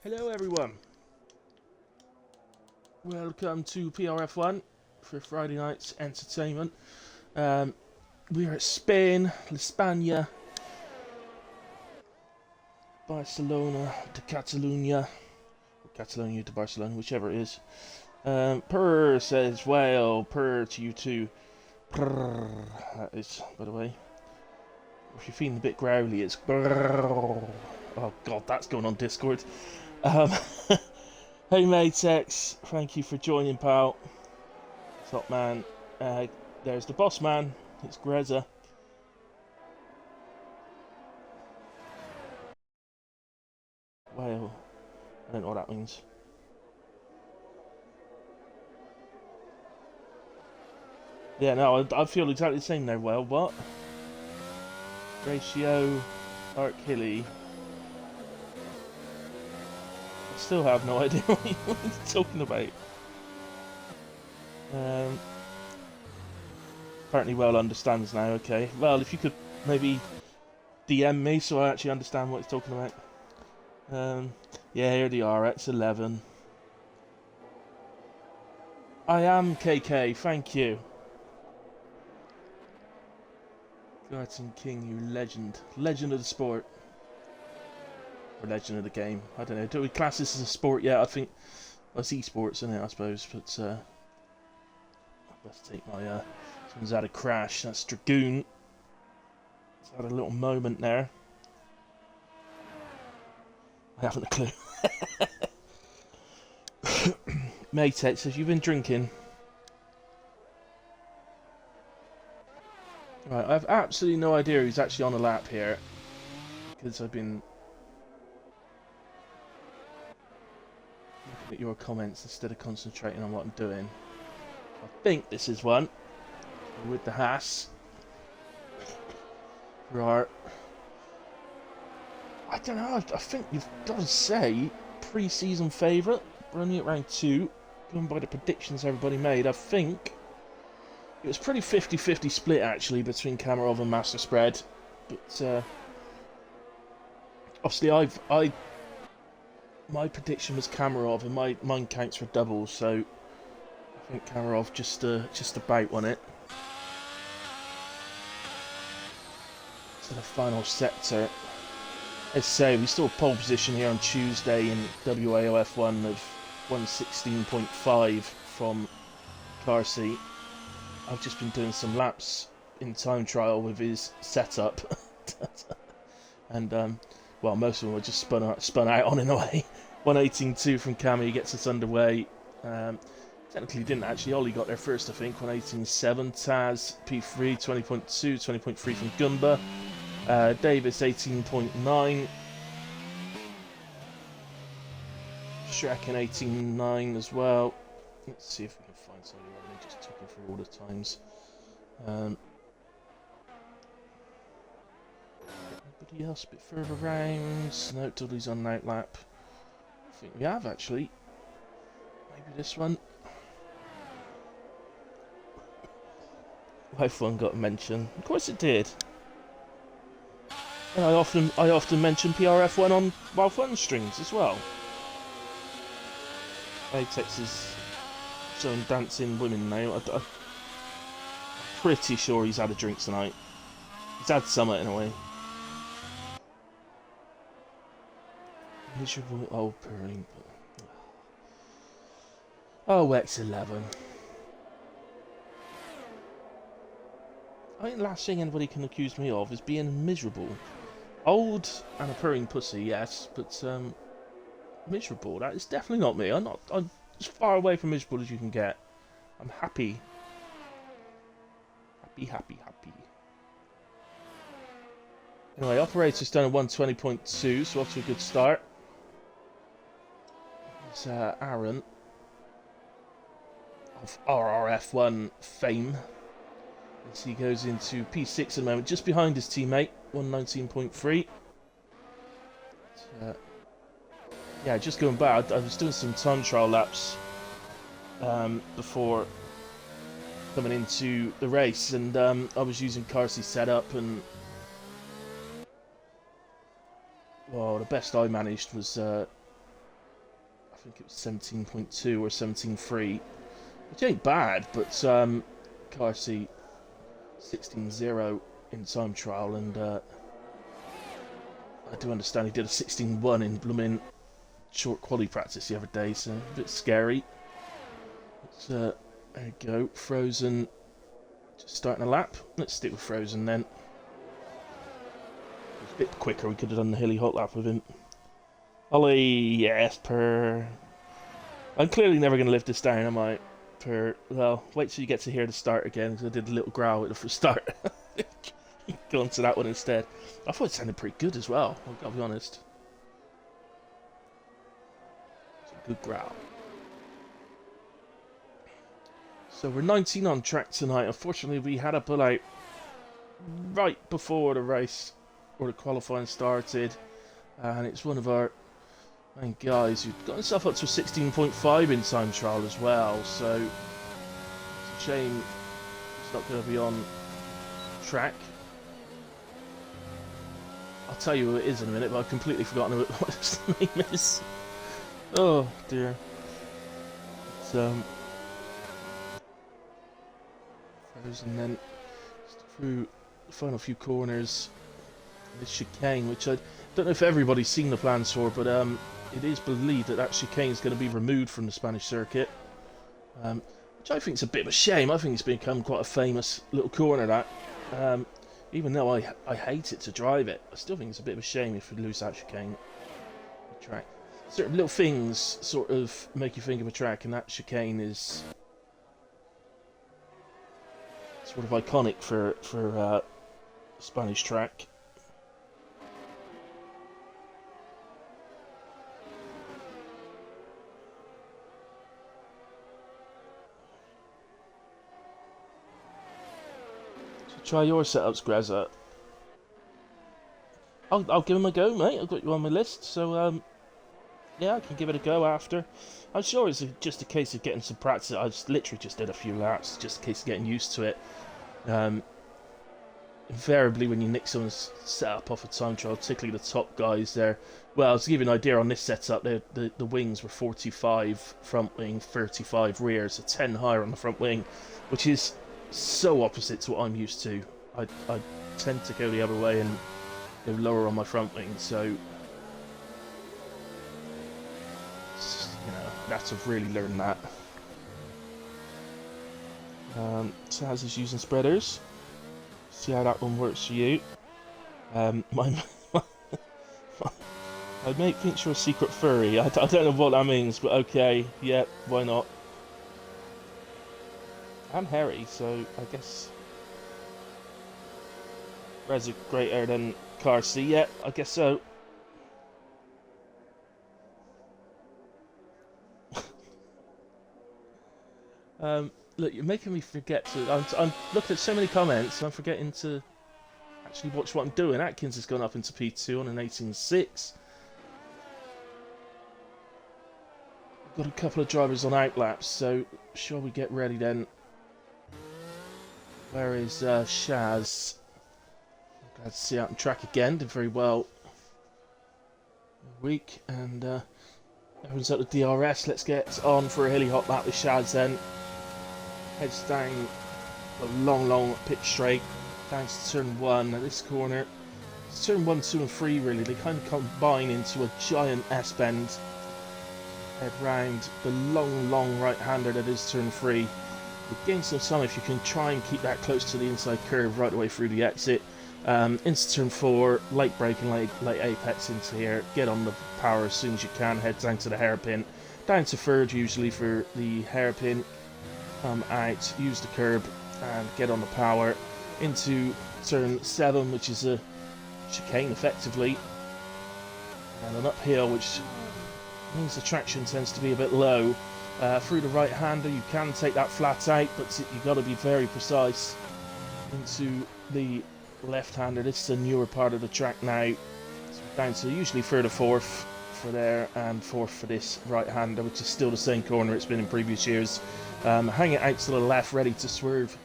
Hello everyone, welcome to PRF1 for Friday night's entertainment. We're at Spain, La España, Barcelona to Catalunya, or Catalonia to Barcelona, whichever it is. Purr says, well, purr to you too. Purr, that is, by the way. If you're feeling a bit growly, it's brrr. Oh god, that's going on Discord. Um, Hey Matex, thank you for joining, pal. Top man. There's the boss man. It's Greza. Well, I don't know what that means. Yeah, no, I feel exactly the same now. Well, what? Ratio, Dark Hilly. I still have no idea what he's talking about. Apparently, Well understands now. Okay. Well, if you could maybe DM me so I actually understand what he's talking about. Yeah, here they are. X11. I am KK. Thank you. Garton King, you legend. Legend of the sport. Or legend of the game. I don't know. Do we class this as a sport yet? I think well, it's esports, isn't it, I suppose. But let's take my someone's had a crash. That's Dragoon. He's had a little moment there. I haven't a clue. Matex, have you been drinking? Right, I have absolutely no idea who's actually on a lap here. Because I've been looking at your comments instead of concentrating on what I'm doing. I think this is one. With the Haas. Right. I don't know, I think you've got to say, pre-season favourite. We're only at round 2. Going by the predictions everybody made, I think it was pretty 50-50 split actually between Kamarov and Master Spread. But obviously my prediction was Kamarov and mine counts for doubles, so I think Kamarov just about won it. So the final sector. Let's say we still pole position here on Tuesday in WAOF1 of 116.5 from car seat. I've just been doing some laps in time trial with his setup, and well, most of them were just spun out on in a way. 118.2 from Cammy gets us underway. Technically didn't actually. Ollie got there first, I think. 118.7. Taz P3 20.2, 20.3 from Gumba. Davis 18.9. Shrek 18.9 as well. Let's see if we can find somebody where they just took him through all the times. Anybody else a bit further round? No, Dudley's on night lap. I think we have actually. Maybe this one. Life one got a mention. Of course it did. And I often mention PRF1 on Wild Fun strings as well. Apex is showing dancing women now. I'm pretty sure he's had a drink tonight. He's had some in a way. Miserable old purring. Oh, X11. I think the last thing anybody can accuse me of is being miserable. Old and a purring pussy, yes, but miserable. That is definitely not me. I'm as far away from miserable as you can get. I'm happy. Happy. Anyway, operator's done a 120.2, so off to a good start. It's Aaron of RRF1 fame. As he goes into P6 at the moment, just behind his teammate, 119.3. Yeah, just going back, I was doing some time trial laps before coming into the race, and I was using Carsey setup, and well, the best I managed was think it was 17.2 or 17.3, which ain't bad, but car seat 16.0 in time trial, and I do understand he did a 16.1 in blooming short quality practice the other day, so a bit scary. But, there you go, Frozen just starting a lap. Let's stick with Frozen then. It was a bit quicker, we could have done the hilly hot lap with him. Ollie, yes, per. I'm clearly never going to live this down, am I? Per. Well, wait till you get to hear the start again, because I did a little growl at the first start. Go on to that one instead. I thought it sounded pretty good as well, I'll be honest. It's a good growl. So we're 19 on track tonight. Unfortunately, we had a pull out right before the race, or the qualifying started. And it's one of our main guys who got himself up to a 16.5 in time trial as well. So it's a shame it's not going to be on track. I'll tell you who it is in a minute, but I've completely forgotten what his name is. Oh dear. It's Frozen then through the final few corners. This chicane, which I don't know if everybody's seen the plans for, but it is believed that chicane is going to be removed from the Spanish circuit, which I think is a bit of a shame. I think it's become quite a famous little corner, that. Even though I hate it to drive it, I still think it's a bit of a shame if we lose that chicane. The track. Certain little things sort of make you think of a track, and that chicane is sort of iconic for Spanish track. Try your setups, Grezza. I'll give them a go, mate. I've got you on my list, so yeah, I can give it a go after. I'm sure it's just a case of getting some practice. I literally just did a few laps, just a case of getting used to it. Invariably, when you nick someone's setup off a time trial, particularly the top guys there. Well, to give you an idea on this setup, the wings were 45 front wing, 35 rear, so 10 higher on the front wing, which is so opposite to what I'm used to. I tend to go the other way and go lower on my front wing, so you know, that's to really learn that. Saz is using spreaders. See how that one works for you. My mate thinks you're a secret furry. I don't know what that means, but okay, yeah, why not? I'm hairy, so I guess Reds are greater than Carsey. Yeah, I guess so. Look, you're making me forget to. I'm looking at so many comments, and I'm forgetting to actually watch what I'm doing. Atkins has gone up into P2 on an 18.6. Got a couple of drivers on outlaps, so shall we get ready then? Where is Shaz? Glad to see you out on track again. Did very well week, and everyone's at the DRS. Let's get on for a hilly hot lap with Shaz then. Heads down a long pitch straight down to turn 1 at this corner. It's turn 1, 2 and 3 really. They kind of combine into a giant S-bend. Head round the long right-hander that is turn 3. You'll gain some time if you can try and keep that close to the inside curve right away through the exit. Into turn 4, late braking, late apex into here. Get on the power as soon as you can. Head down to the hairpin. Down to third usually for the hairpin. Come out, use the curb and get on the power into turn 7, which is a chicane effectively, and an uphill, which means the traction tends to be a bit low. Through the right hander you can take that flat out, but you've got to be very precise. Into the left hander, this is a newer part of the track now, so down to usually third or fourth for there, and fourth for this right hander, which is still the same corner it's been in previous years. Hang it out to the left, ready to swerve,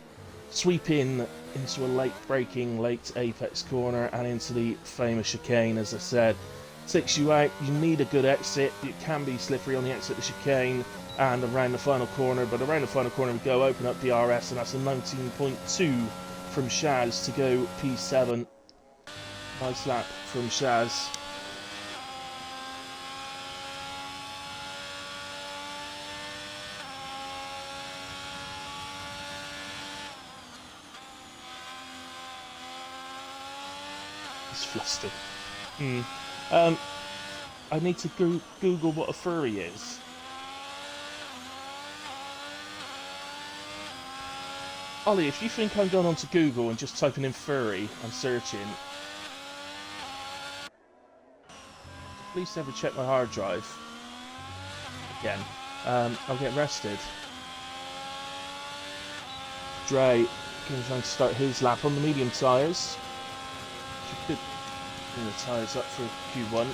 sweep in into a late braking, late apex corner, and into the famous chicane, as I said. takes you out. You need a good exit. It can be slippery on the exit of the chicane and around the final corner, but around the final corner we go, open up PRS, and that's a 19.2 from Shaz to go P7. Nice lap from Shaz. He's flustered. I need to Google what a furry is. Ollie, if you think I'm going on to Google and just typing in furry and searching, please never check my hard drive again. I'll get arrested. Dre going to start his lap on the medium tyres. Should bring the tyres up for Q1.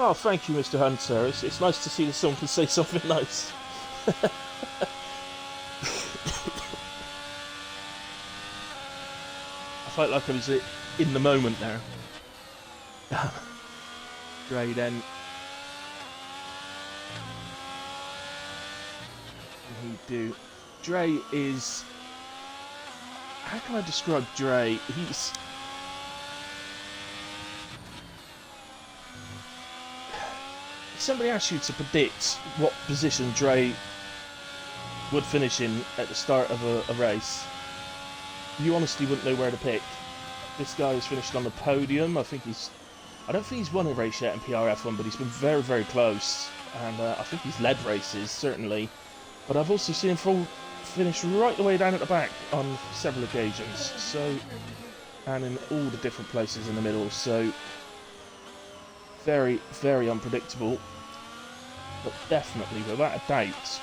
Oh, thank you, Mr. Hunter. It's nice to see that someone can say something nice. I felt like I was in the moment there. Dre then. What he do? Dre is. How can I describe Dre? He's. If somebody asked you to predict what position Dre would finish in at the start of a race, you honestly wouldn't know where to pick. This guy has finished on the podium. I don't think he's won a race yet in PRF1, but he's been very, very close. And I think he's led races, certainly. But I've also seen him finish right the way down at the back on several occasions. And in all the different places in the middle. So, very, very unpredictable. But definitely, without a doubt,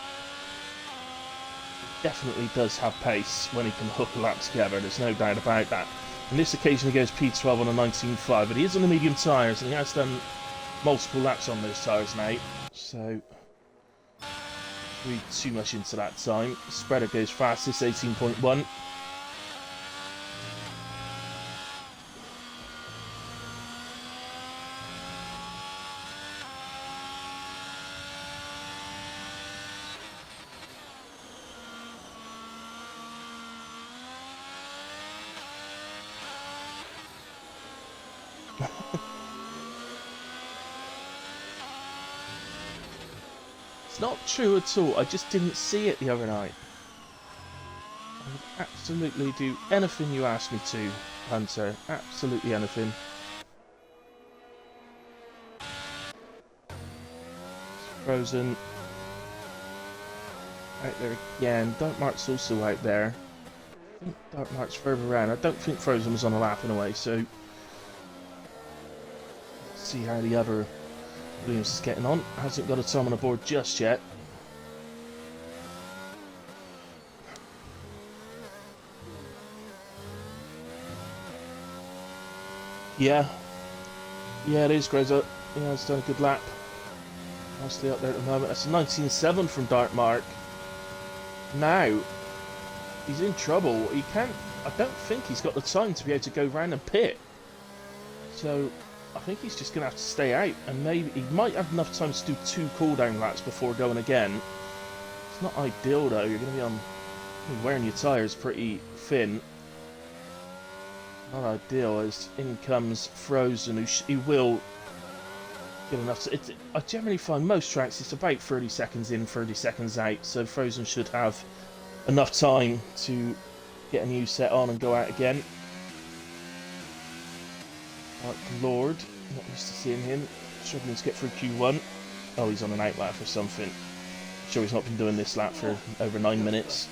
definitely does have pace when he can hook a lap together. There's no doubt about that. And this occasion he goes P12 on a 19.5, but he is on the medium tyres, and he has done multiple laps on those tyres now. So, read too much into that time. Spreader goes fastest, 18.1. It's not true at all. I just didn't see it the other night. I would absolutely do anything you ask me to, Hunter. Absolutely anything. Frozen. Out there again. Dark Mark's also out there. I think Dark Mark's further around. I don't think Frozen was on a lap in a way, so... Let's see how the other Williams is getting on. Hasn't got a time on the board just yet. Yeah, it is, Greza. Yeah, he's done a good lap. Nicely up there at the moment. That's a 19.7 from Dark Mark. Now, he's in trouble. He can't... I don't think he's got the time to be able to go round and pit. So, I think he's just going to have to stay out. And maybe... He might have enough time to do 2 cool-down laps before going again. It's not ideal, though. You're going to be on... wearing your tyres pretty thin. Not ideal, as in comes Frozen, who will give enough to... I generally find most tracks it's about 30 seconds in, 30 seconds out, so Frozen should have enough time to get a new set on and go out again. Mark Lord, not used to seeing him, struggling to get through Q1. Oh, he's on an out lap or something. Sure he's not been doing this lap for over 9 minutes.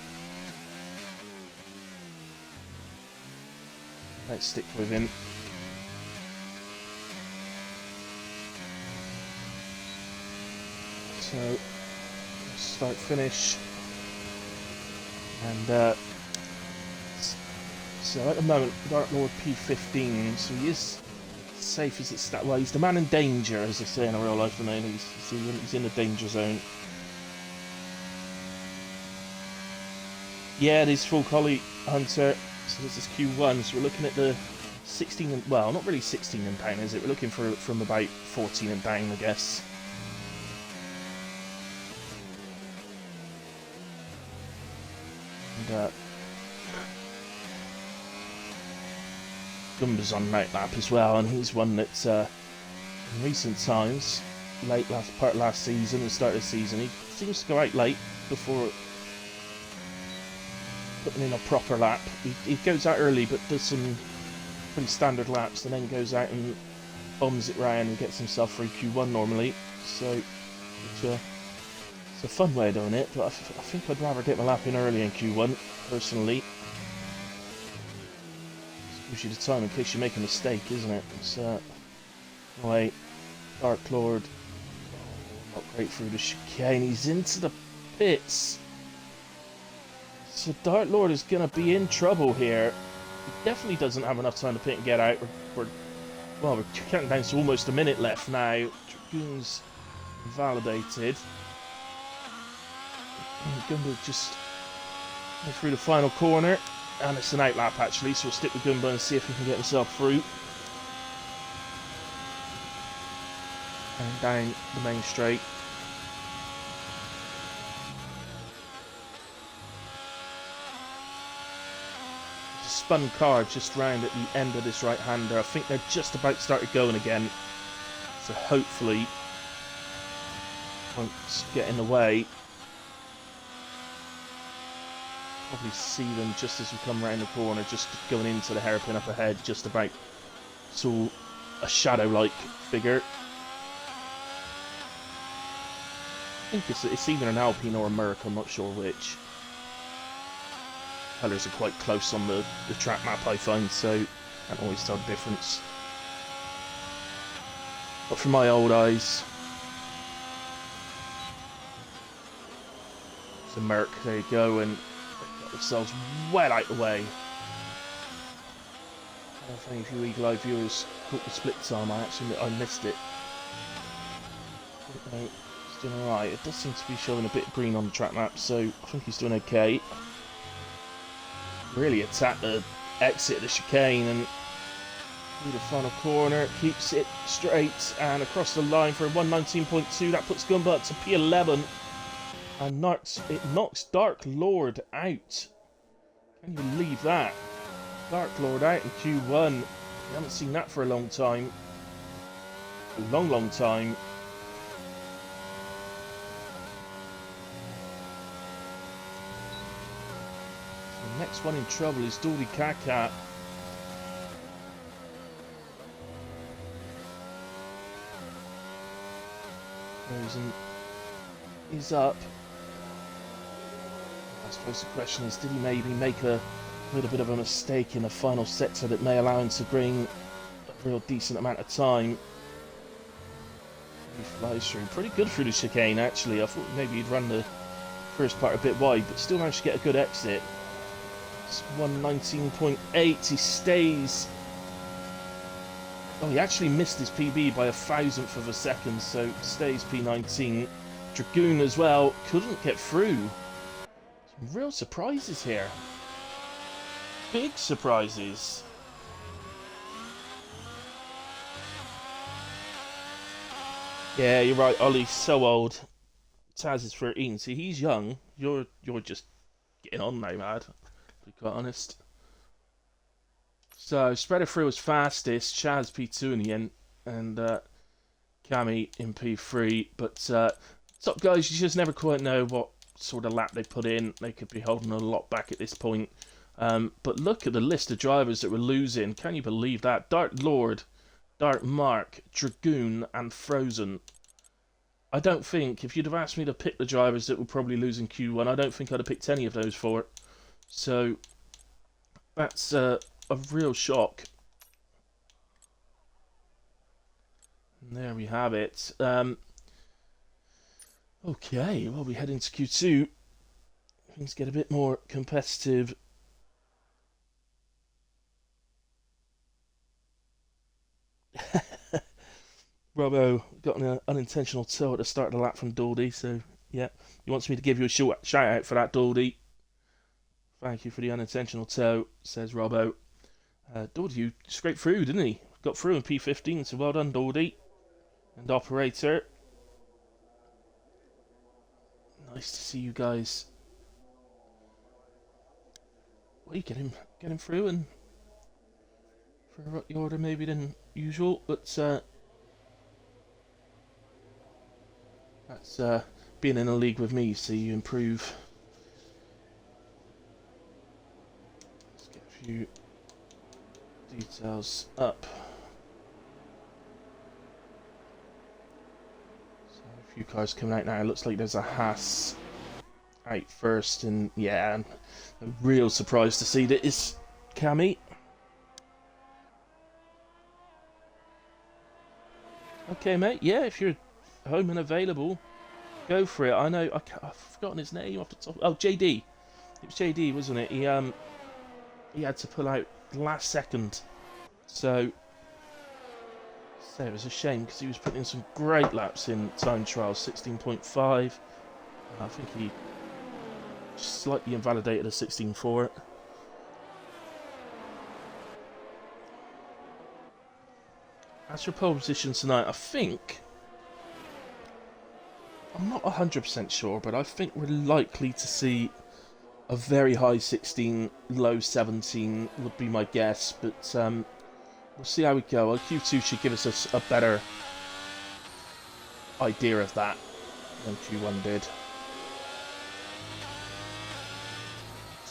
Let's stick with him. So, start finish. And so at the moment, Dark Lord P15, so he is safe as it's well, he's the man in danger, as they say in real life, and he's in the danger zone. Yeah, it is full collie, Hunter. So this is Q1, so we're looking at the 16 and, well, not really 16 and down, is it? We're looking for from about 14 and down, I guess. And Gumba's on night lap as well, and he's one that in recent times, last season and start of the season, he seems to go out late before putting in a proper lap. He goes out early but does some pretty standard laps and then goes out and bombs it round and gets himself through Q1 normally. So it's a fun way of doing it, but I think I'd rather get my lap in early in Q1 personally. It gives you the time in case you make a mistake, isn't it? So wait, Dark Lord, not great through the chicane. He's into the pits. So Dark Lord is going to be in trouble here. He definitely doesn't have enough time to pit and get out. We're counting down to almost a minute left now. Dragoon's validated. Gumba just went through the final corner. And it's an out lap actually, so we'll stick with Gumba and see if he can get himself through. And down the main straight. Spun car just round at the end of this right-hander. I think they're just about to start going again. So hopefully won't get in the way. Probably see them just as we come round the corner, just going into the hairpin up ahead, just about to a shadow-like figure. I think it's either an Alpine or a Merc, I'm not sure which. Colours are quite close on the track map, I find, so I can't always tell the difference. But from my old eyes, it's a Merc, there you go, and they got themselves well out of the way. I don't know if any of you Eagle Eye viewers caught the split time, I missed it. He's doing alright, it does seem to be showing a bit of green on the track map, so I think he's doing okay. Really attack the exit of the chicane and through the final corner, keeps it straight and across the line for a 119.2. That puts Gumba up to P11 and it knocks Dark Lord out. Can you believe that? Dark Lord out in Q1. We haven't seen that for a long time. A long time. Next one in trouble is Dolly Kaka. He's up. I suppose the question is, did he maybe make a little bit of a mistake in the final sector that may allow him to bring a real decent amount of time? He flies through. Pretty good through the chicane, actually. I thought maybe he'd run the first part a bit wide, but still managed to get a good exit. It's 119.8, he stays. Oh, he actually missed his PB by 1,000th of a second, so stays P19. Dragoon as well, couldn't get through. Some real surprises here. Big surprises. Yeah, you're right, Ollie's so old. Taz is 13, see, he's young. You're just getting on now, mad. To be quite honest. So, Spreader through was fastest, Chaz P2 in the end, and Cammy in P3. But top guys, you just never quite know what sort of lap they put in. They could be holding a lot back at this point. But look at the list of drivers that were losing. Can you believe that? Dark Lord, Dark Mark, Dragoon, and Frozen. I don't think, if you'd have asked me to pick the drivers that were probably losing Q1, I don't think I'd have picked any of those for it. So, that's a real shock. And there we have it. Okay, well, we head into Q2. Things get a bit more competitive. Robbo got an unintentional toe at the start of the lap from Daldy, so yeah, he wants me to give you a shout out for that, Daldy. Thank you for the unintentional toe, says Robbo. Doherty scraped through, didn't he? Got through in P15, so well done, Doherty. And operator. Nice to see you guys. Well, you get him through and for a rookie order maybe than usual, but that's being in a league with me, so you improve. Let's get a few details up. So a few cars coming out now. It looks like there's a Haas out first, and yeah, I'm real surprised to see that it's Cammy. Okay, mate. Yeah, if you're home and available, go for it. I know I've forgotten his name off the top. Oh, JD. It was JD, wasn't it? He had to pull out last second, so it was a shame because he was putting in some great laps in time trials. 16.5. I think he slightly invalidated a 16.4. As for pole position tonight, I think, I'm not 100% sure, but I think we're likely to see a very high 16, low 17 would be my guess, but we'll see how we go. Well, Q2 should give us a better idea of that than Q1 did.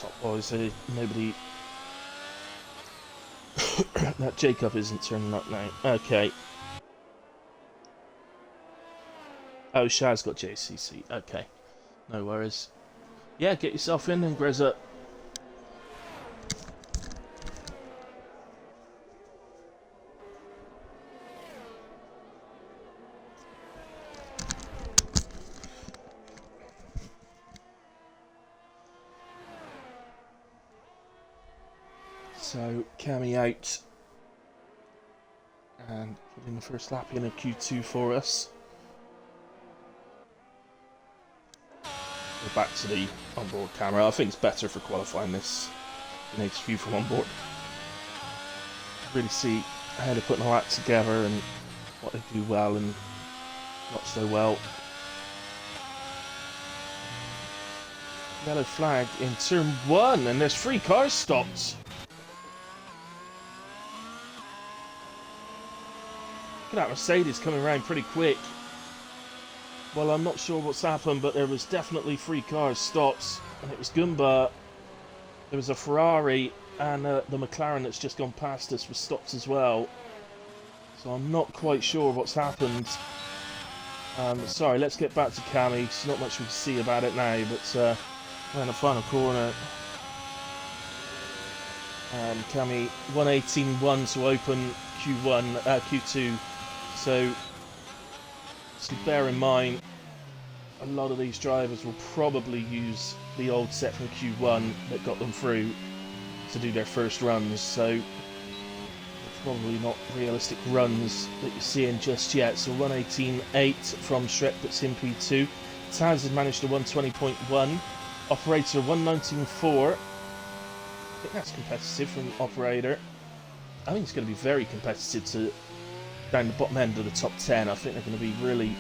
Top boys, nobody... that Jacob isn't turning up now. Okay. Oh, Shaz got JCC. Okay. No worries. Yeah, get yourself in then, Grezza. So, Cammy out. And putting the first lap in a Q2 for us. We're back to the onboard camera. I think it's better for qualifying this in HQ from onboard. Really see how they're putting all that together and what they do well and not so well. Yellow flag in turn 1, and there's 3 cars stopped. Look at that Mercedes coming around pretty quick. Well, I'm not sure what's happened, but there was definitely 3 cars stopped, and it was Goomba. There was a Ferrari, and the McLaren that's just gone past us was stopped as well. So I'm not quite sure what's happened. Sorry, let's get back to Cammy. There's not much we can see about it now, but we're in the final corner. Cammy 118.1 to open Q2. So bear in mind, a lot of these drivers will probably use the old set from Q1 that got them through to do their first runs, so probably not realistic runs that you're seeing just yet. So 118.8 from Shrek, puts in P2. Taz has managed to 120.1. Operator 119.4. I think that's competitive from Operator. I think it's going to be very competitive to down the bottom end of the top 10. I think they're going to be really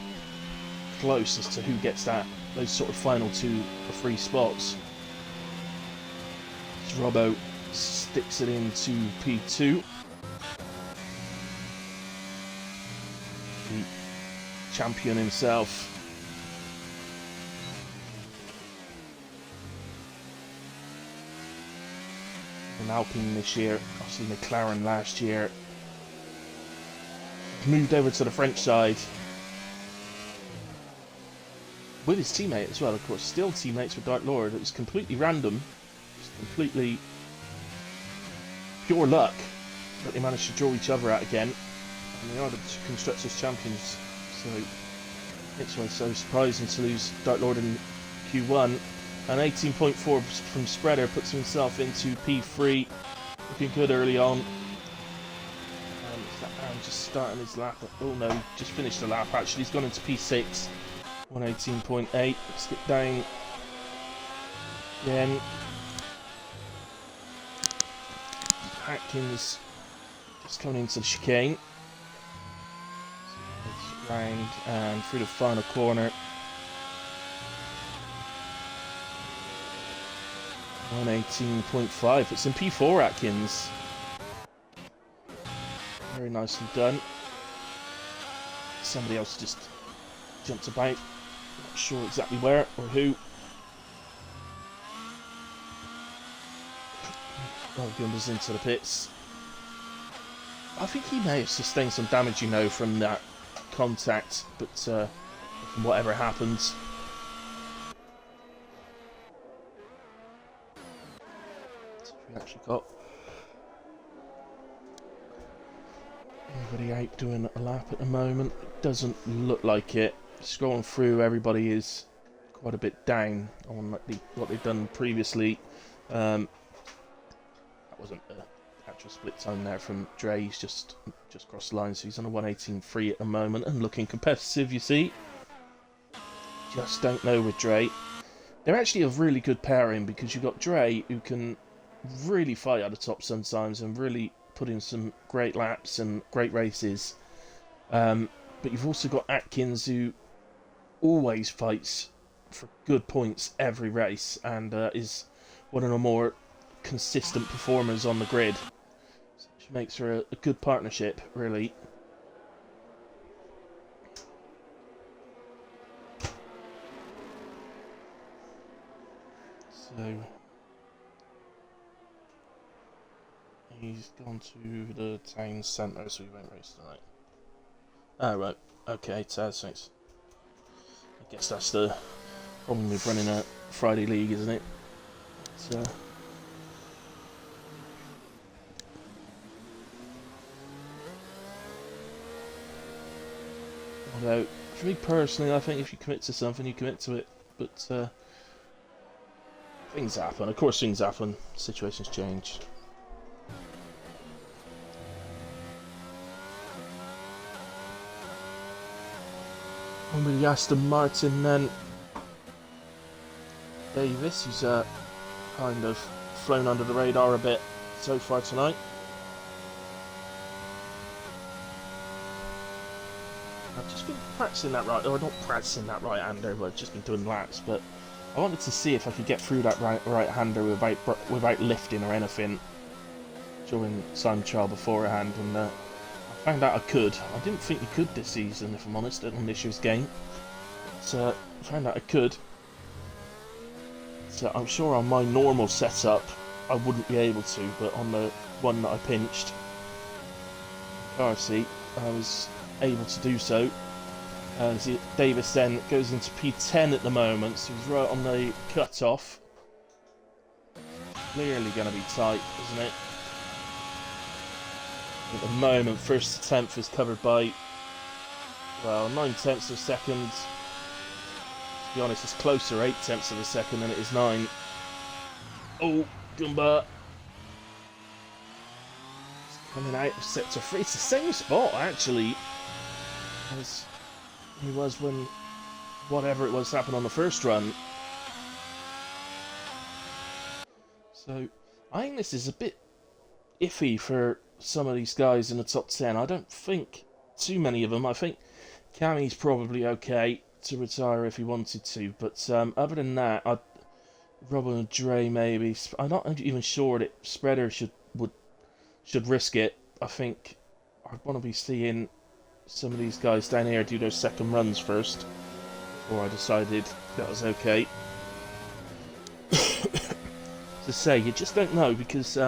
close as to who gets those sort of final 2 or 3 spots. As Robbo sticks it into P2. The champion himself. An Alpine this year, obviously McLaren last year. Moved over to the French side with his teammate as well, of course. Still teammates with Dark Lord. It was completely random, just completely pure luck that they managed to draw each other out again. And they are the Constructors Champions, so it's why so surprising to lose Dark Lord in Q1. An 18.4 from Spreader puts himself into P3, looking good early on. And just starting his lap. Oh no, just finished the lap actually. He's gone into P6, 118.8. Skip down again. Atkins just coming into the chicane. It's round and through the final corner. 118.5. It's in P4, Atkins. Very nicely done. Somebody else just jumped about. Not sure exactly where or who. Oh, Gumbers into the pits. I think he may have sustained some damage, you know, from that contact, but from whatever happened. So we actually got everybody out doing a lap at the moment. It doesn't look like it. Scrolling through, everybody is quite a bit down on what they've done previously. That wasn't a actual split time there from Dre. He's just crossed the line, so he's on a 118.3 at the moment and looking competitive, you see. Just don't know with Dre. They're actually a really good pairing because you've got Dre, who can really fight at the top sometimes and really put in some great laps and great races. But you've also got Atkins, who always fights for good points every race and is one of the more consistent performers on the grid, which makes her a good partnership, really. So he's gone to the town centre, so he won't race tonight. Oh right, okay, Taz, thanks. I guess that's the problem with running a Friday league, isn't it? So although, for me personally, I think if you commit to something, you commit to it. But things happen. Of course, things happen. Situations change. On with the Aston Martin then. Davis, who's kind of flown under the radar a bit so far tonight. I've just been practicing that right, or not practicing that right-hander, but I've just been doing laps. But I wanted to see if I could get through that right-hander without lifting or anything during time trial beforehand, and I found out I could. I didn't think you could this season, if I'm honest, on this year's game. But I found out I could. So I'm sure on my normal setup I wouldn't be able to, but on the one that I pinched, car seat, I was able to do so. Davis then goes into P10 at the moment, so he's right on the cut-off. Clearly going to be tight, isn't it? At the moment, first to 10th is covered by, well, 9/10 of a second. To be honest, it's closer 8/10 of a second than it is 9. Oh, Gumba. Coming out of sector 3. It's the same spot, actually, as he was when whatever it was happened on the first run. So I think this is a bit iffy for some of these guys in the top 10. I don't think too many of them. I think Cammy's probably okay to retire if he wanted to, but other than that, Robin and Dre maybe. I'm not even sure that Spreader should risk it. I think I'd want to be seeing some of these guys down here do their second runs first before I decided that was okay. To say, you just don't know, because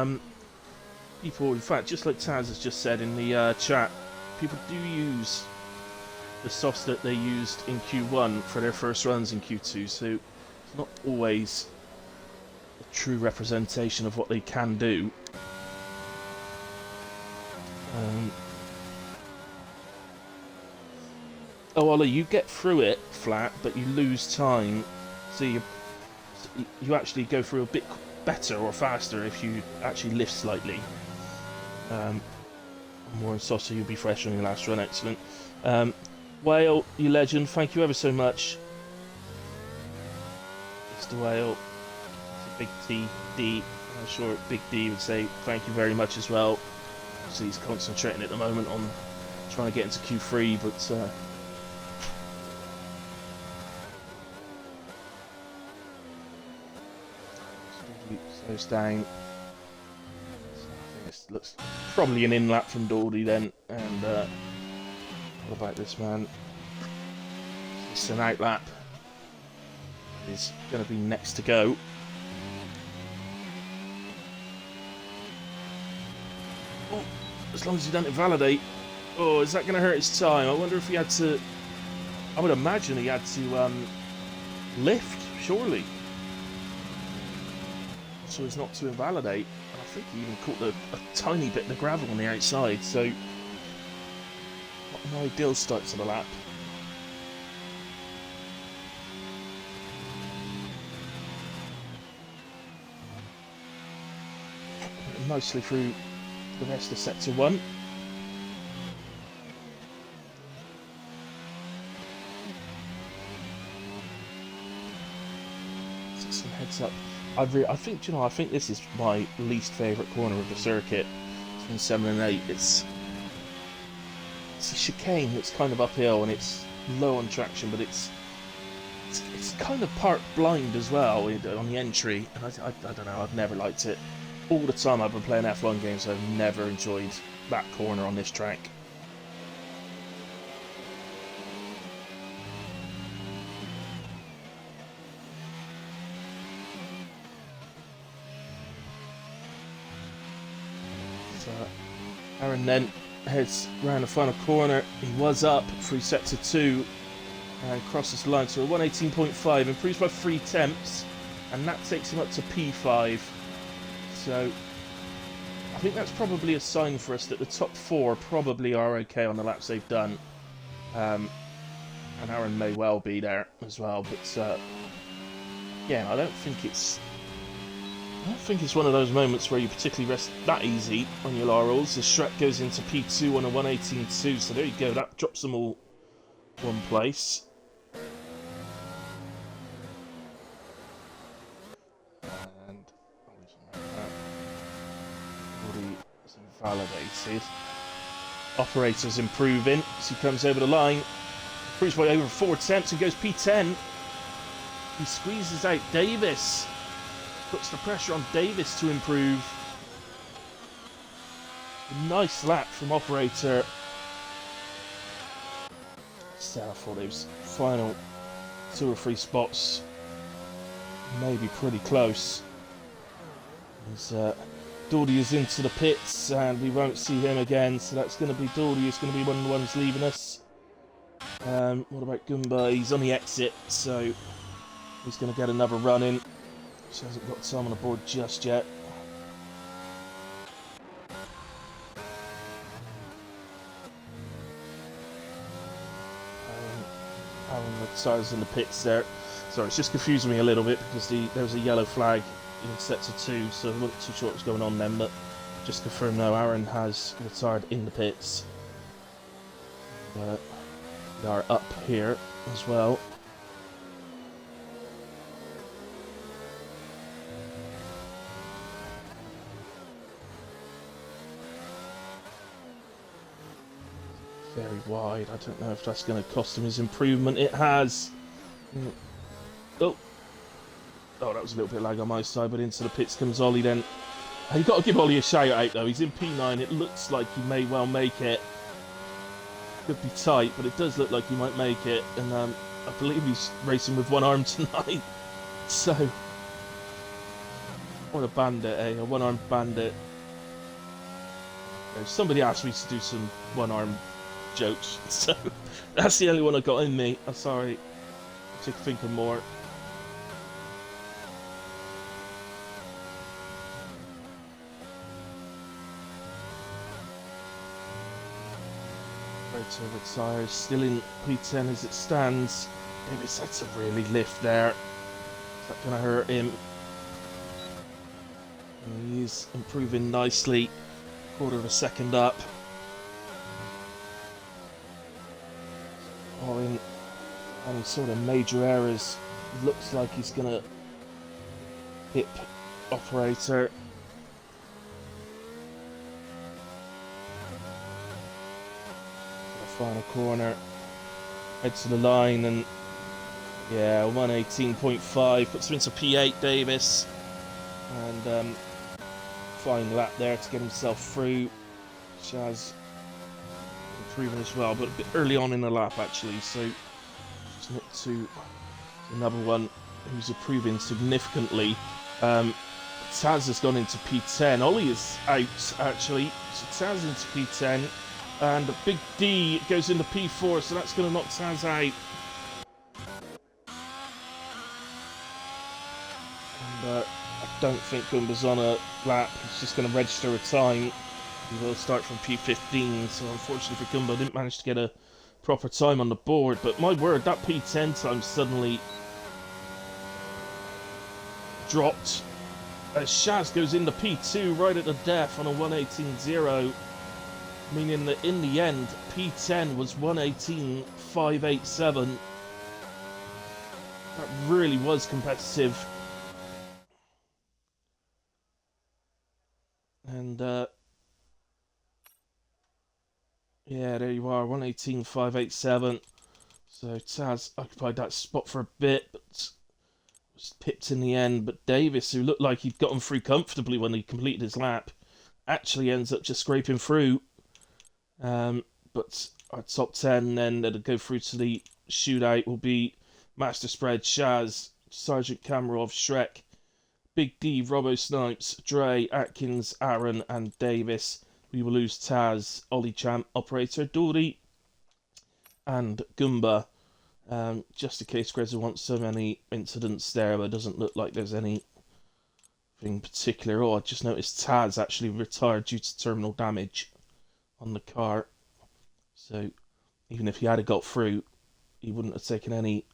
people, in fact, just like Taz has just said in the chat, people do use the softs that they used in Q1 for their first runs in Q2, so it's not always a true representation of what they can do. Oh, Ollie, you get through it flat, but you lose time, so you actually go through a bit better or faster if you actually lift slightly. More in sauce, so you'll be fresh on your last run. Excellent. Whale, you legend, thank you ever so much. Mr. Whale, it's a big TD, I'm sure Big D would say thank you very much as well. So he's concentrating at the moment on trying to get into Q3, but slows down. So I think this looks probably an in lap from Dawdy then. And what about this man? It's an out lap. He's going to be next to go. Oh, as long as he doesn't invalidate. Oh, is that going to hurt his time? I wonder if he had to... I would imagine he had to lift, surely. So as not to invalidate. And I think he even caught a tiny bit of the gravel on the outside, so... not an ideal start to the lap. Nicely through the rest of sector 1. Some heads up. I think, you know, I think this is my least favourite corner of the circuit. Between 7 and 8, it's a chicane that's kind of uphill and it's low on traction, but it's kind of part blind as well on the entry. And I don't know. I've never liked it. All the time I've been playing F1 games, I've never enjoyed that corner on this track. So Aaron then heads around the final corner. He was up through sector 2 and crosses the line to a 118.5, improves by 3 tenths, and that takes him up to P5. So I think that's probably a sign for us that the top 4 probably are okay on the laps they've done. And Aaron may well be there as well, but yeah, I don't think it's one of those moments where you particularly rest that easy on your laurels. The Shrek goes into P2 on a 118.2, so there you go, that drops them all one place. Validated. Operator's improving as he comes over the line. Improves by over 4 attempts and goes P10. He squeezes out Davis. Puts the pressure on Davis to improve. Nice lap from Operator. So I thought those final 2 or 3 spots may be pretty close. As Dawdy is into the pits and we won't see him again, so that's going to be Dawdy who's going to be one of the ones leaving us. What about Goomba? He's on the exit, so he's going to get another run in. She hasn't got time on the board just yet. Aaron retires in the pits there. Sorry, it's just confusing me a little bit because there was a yellow flag in sector 2, so I wasn't too sure what was going on then, but just confirm now Aaron has retired in the pits. They are up here as well. Very wide. I don't know if that's going to cost him his improvement. It has. Oh, that was a little bit lag on my side, but into the pits comes Ollie then. You've got to give Ollie a shout out though. He's in P9. It looks like he may well make it. Could be tight, but it does look like he might make it. And I believe he's racing with one arm tonight. So, what a bandit, eh? A one-armed bandit. Somebody asked me to do some one-arm jokes, so that's the only one I got in me. I'm sorry. I should think of more. Retires, still in P10 as it stands. Davis had to really lift there. Is that going to hurt him? He's improving nicely. Quarter of a second up. Or in any sort of major errors, looks like he's going to hit Operator. final corner. Head to the line and yeah, 118.5 puts him into P8, Davis, and fine lap there to get himself through. Shaz improving as well, but a bit early on in the lap actually, so just nipped to another one who's improving significantly. Taz has gone into P10. Ollie is out actually, so Taz into P10, and Big D goes into P4, so that's going to knock Taz out. And I don't think Goomba's on a lap. He's just going to register a time. He will start from P15, so unfortunately for Goomba, I didn't manage to get a proper time on the board. But my word, that P10 time suddenly dropped as Shaz goes into P2 right at the death on a 118.0, meaning that in the end, P10 was 118.587. That really was competitive. And yeah, there you are, 118.587. So Taz occupied that spot for a bit, but was pipped in the end. But Davis, who looked like he'd gotten through comfortably when he completed his lap, actually ends up just scraping through. But our top 10 then that'll go through to the shootout will be Master Spread, Shaz, Sergeant Kamarov, Shrek, Big D, Robbo Snipes, Dre, Atkins, Aaron, and Davis. We will lose Taz, Ollie Champ, Operator, Dory, and Goomba. Just in case Grezza wants so many incidents there, but it doesn't look like there's anything particular. Oh, I just noticed Taz actually retired due to terminal damage on the car. So even if he had got through, he wouldn't have taken any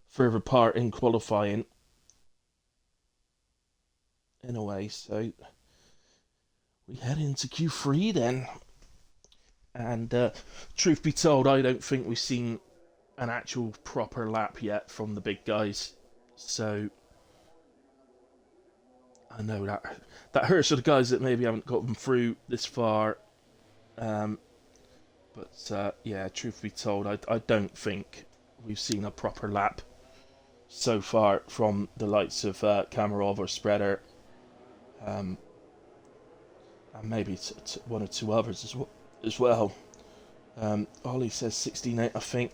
further part in qualifying. In a way, so we head into Q3 then. And truth be told, I don't think we've seen an actual proper lap yet from the big guys. So I know that hurts for the guys that maybe haven't gotten through this far. But yeah, truth be told, I don't think we've seen a proper lap so far from the likes of Kamarov or Spreader. And maybe one or two others as well. Ollie says 16.8. I think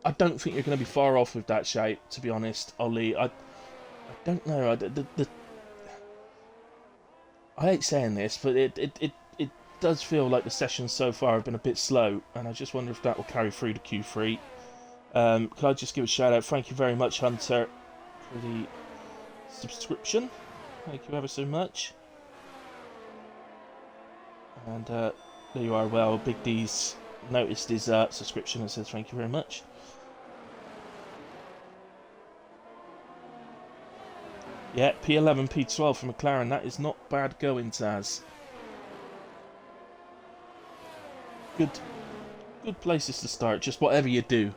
I don't think you're going to be far off with that shape, to be honest, Ollie. I don't know. I hate saying this, but it does feel like the sessions so far have been a bit slow, and I just wonder if that will carry through to Q3. Could I just give a shout out? Thank you very much, Hunter, for the subscription. Thank you ever so much. And there you are. Well, Big D's noticed his subscription and says thank you very much. Yeah, P11, P12 for McLaren. That is not bad going, Taz. Good places to start. Just whatever you do,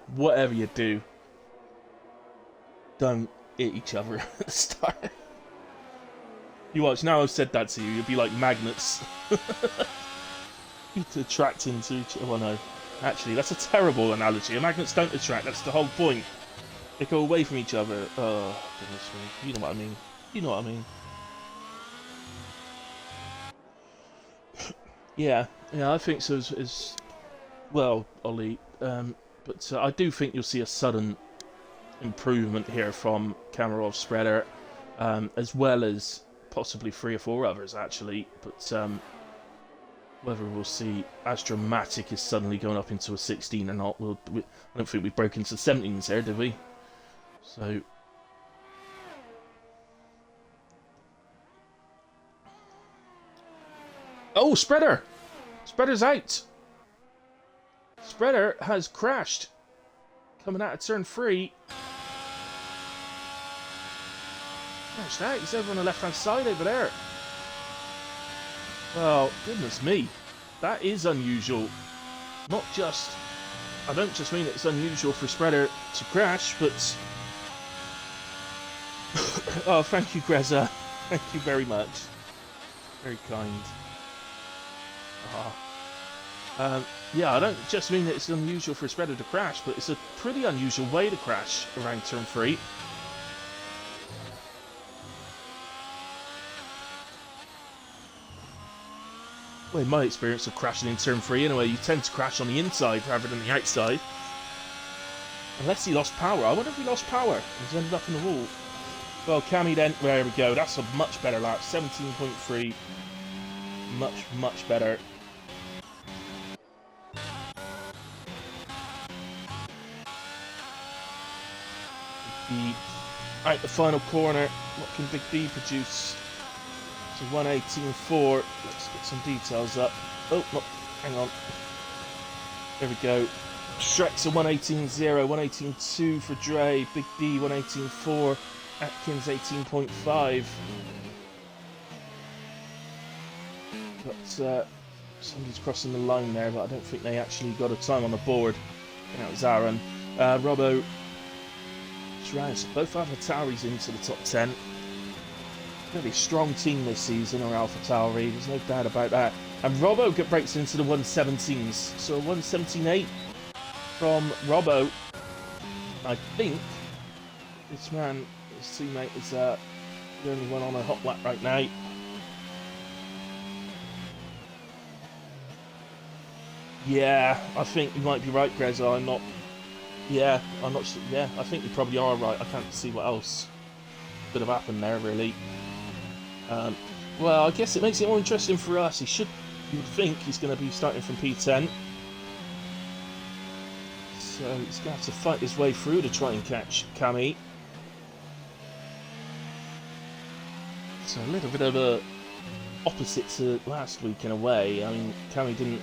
don't hit each other at the start. You watch, now I've said that to you, you'll be like magnets. To attract into each other. Well, no. Actually, that's a terrible analogy. Magnets don't attract, that's the whole point. They go away from each other. Oh, goodness me. You know what I mean. You know what I mean. Yeah, I think so as well, Ollie. But I do think you'll see a sudden improvement here from Kamarov, Spreader, as well as possibly 3 or 4 others, actually. But whether we'll see as dramatic as suddenly going up into a 16 or not, I don't think we broke into 17s there, did we? So oh, Spreader! Spreader's out! Spreader has crashed. Coming out of turn 3. Crashed out. He's over on the left-hand side over there. Well, goodness me. That is unusual. Not just... I don't just mean it's unusual for Spreader to crash, but... oh, thank you, Grezza. Thank you very much. Very kind. Yeah, I don't just mean that it's unusual for a spreader to crash, but it's a pretty unusual way to crash around turn 3. Well, in my experience of crashing in turn 3 anyway, you tend to crash on the inside rather than the outside. Unless he lost power. I wonder if he lost power. He's ended up in the wall. Well, Cammy then, there we go. That's a much better lap. 17.3. Much, much better. B out the final corner. What can Big B produce? So 118.4. Let's get some details up. Oh, no, hang on. There we go. Shrek's a 118.0, 118.2 for Dre. Big B 118.4. Atkins 18.5. But somebody's crossing the line there, but I don't think they actually got a time on the board. That was Aaron. Robbo. Right, both AlphaTauri's into the top 10. Really strong team this season, or AlphaTauri, there's no doubt about that. And Robbo breaks into the 117s, so a 117.8 from Robbo. I think this man, his teammate, is the only one on a hot lap right now. Yeah, I think you might be right, Grezza. I'm not. Yeah, I'm not. Yeah, I think you probably are right. I can't see what else could have happened there, really. Well, I guess it makes it more interesting for us. You would think he's going to be starting from P10. So he's going to have to fight his way through to try and catch Cammy. So a little bit of a opposite to last week in a way. I mean, Cammy didn't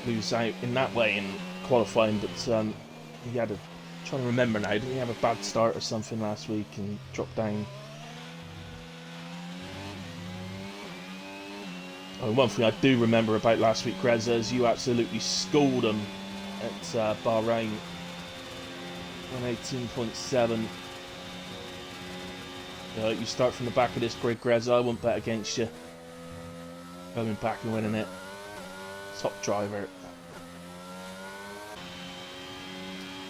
lose out in that way in qualifying, but he had trying to remember now, didn't he have a bad start or something last week and dropped down? Oh, one thing I do remember about last week, Grezza, is you absolutely schooled him at Bahrain. 118.7. You start from the back of this grid, Grezza. I won't bet against you. Coming back and winning it. Top driver.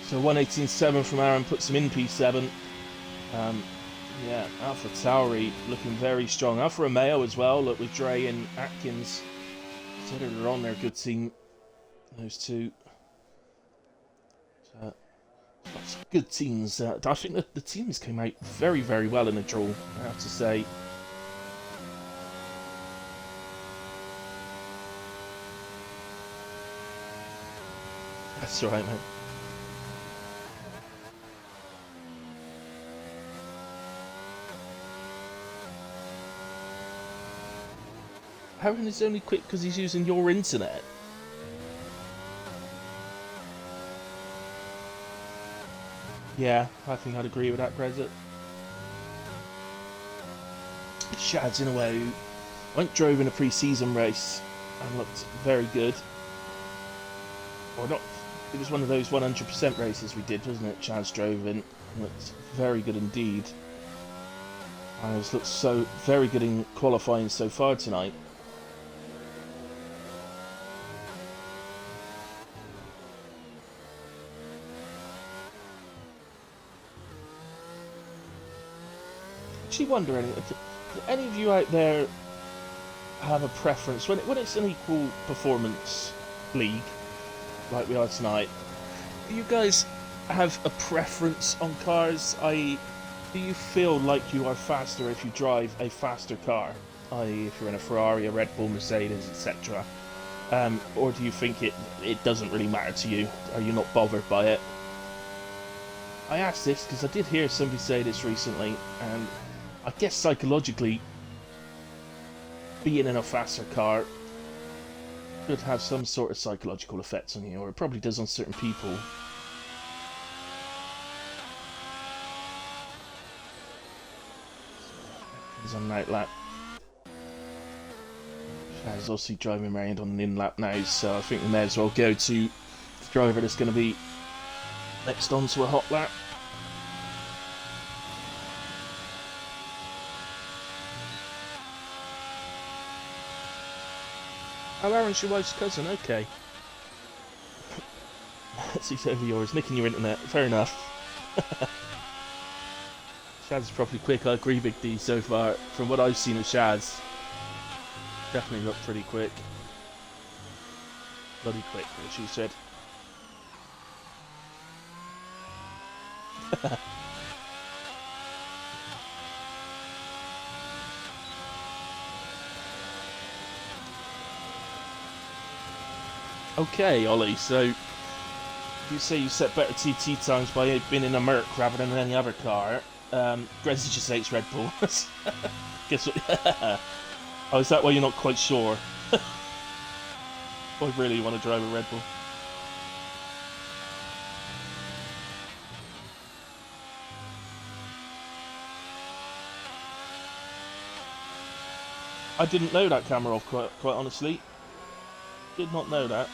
So 118.7 from Aaron puts him in P7. Yeah, AlphaTauri looking very strong. Alfa Romeo as well, look, with Dre and Atkins. They're on their good team, those two. So, lots of good teams. I think that the teams came out very, very well in the draw, I have to say. That's right, mate. Aaron is only quick because he's using your internet. Yeah, I think I'd agree with that, Grezza. Shad's in a way who went drove in a pre-season race and looked very good. Or not, it was one of those 100% races we did, wasn't it? Chad's drove in and looked very good indeed. And has looked so very good in qualifying so far tonight. Actually wondering, do any of you out there have a preference when it's an equal performance league like we are tonight? Do you guys have a preference on cars? I.e., do you feel like you are faster if you drive a faster car? I.e., if you're in a Ferrari, a Red Bull, Mercedes, etc. Or do you think it doesn't really matter to you? Are you not bothered by it? I asked this because I did hear somebody say this recently, and I guess psychologically, being in a faster car could have some sort of psychological effects on you, or it probably does on certain people. He's on night lap. He's also driving around on an in lap now, so I think we may as well go to the driver that's going to be next on to a hot lap. Oh, Aaron's your wife's cousin, okay. Seats over yours, nicking your internet, fair enough. Shaz is probably quick, I agree, Big D, so far. From what I've seen of Shaz, definitely looked pretty quick. Bloody quick, as she said. Okay, Ollie, so you say you set better TT times by being in a Merc rather than any other car. Grezzy just hates Red Bull. Guess what? Oh, is that why you're not quite sure? I really want to drive a Red Bull. I didn't know that camera off, quite honestly. Did not know that.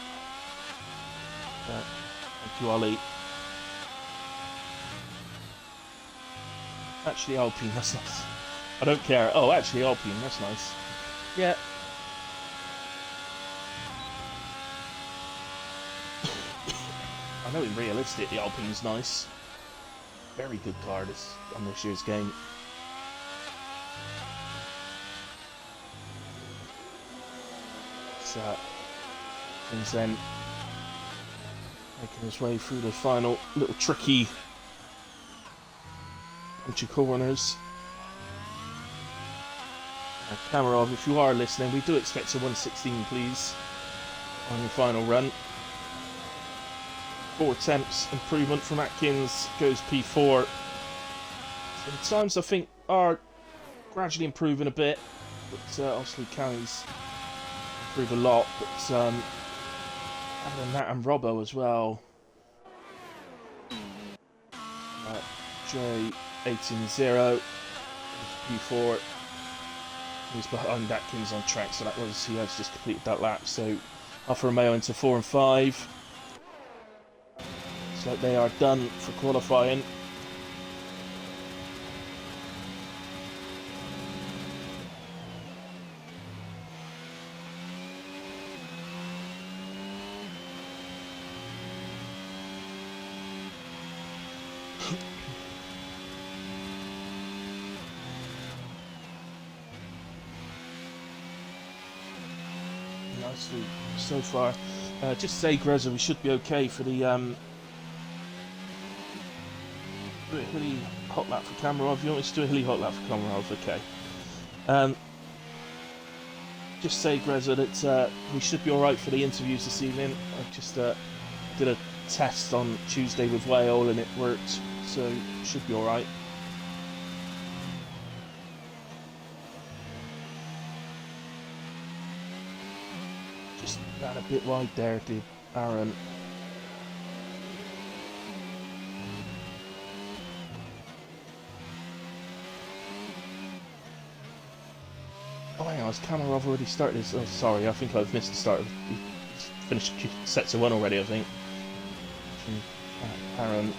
Thank you, Ollie. Actually, Alpine, that's nice. I don't care. Oh, actually, Alpine, that's nice. Yeah. I know in realistic, the Alpine's nice. Very good car on this year's game. So, things then making his way through the final little tricky bunch of corners. Kamarov, if you are listening, we do expect a 116, please, on your final run. 4 attempts, improvement from Atkins, goes P4. So the times I think are gradually improving a bit, but obviously Callie's improved a lot. But other than that, and Robbo as well. J 18-0, P4. He's behind Atkins on track, so that was he has just completed that lap. So Alfa Romeo into 4 and 5. Looks like they are done for qualifying. Nicely so far. Just say, Grezza, we should be okay for the do a hilly hot lap for Kamarov. You want me to do a hilly hot lap for Kamarov? Okay. Just say, Grezza, that we should be alright for the interviews this evening. I just did a test on Tuesday with Whale and it worked, so should be alright. Just ran a bit wide there, did Aaron. Oh, hang on, has Kamarov already started his... Oh, sorry, I think I've missed the start. He's finished sets of 1 already, I think. Aaron.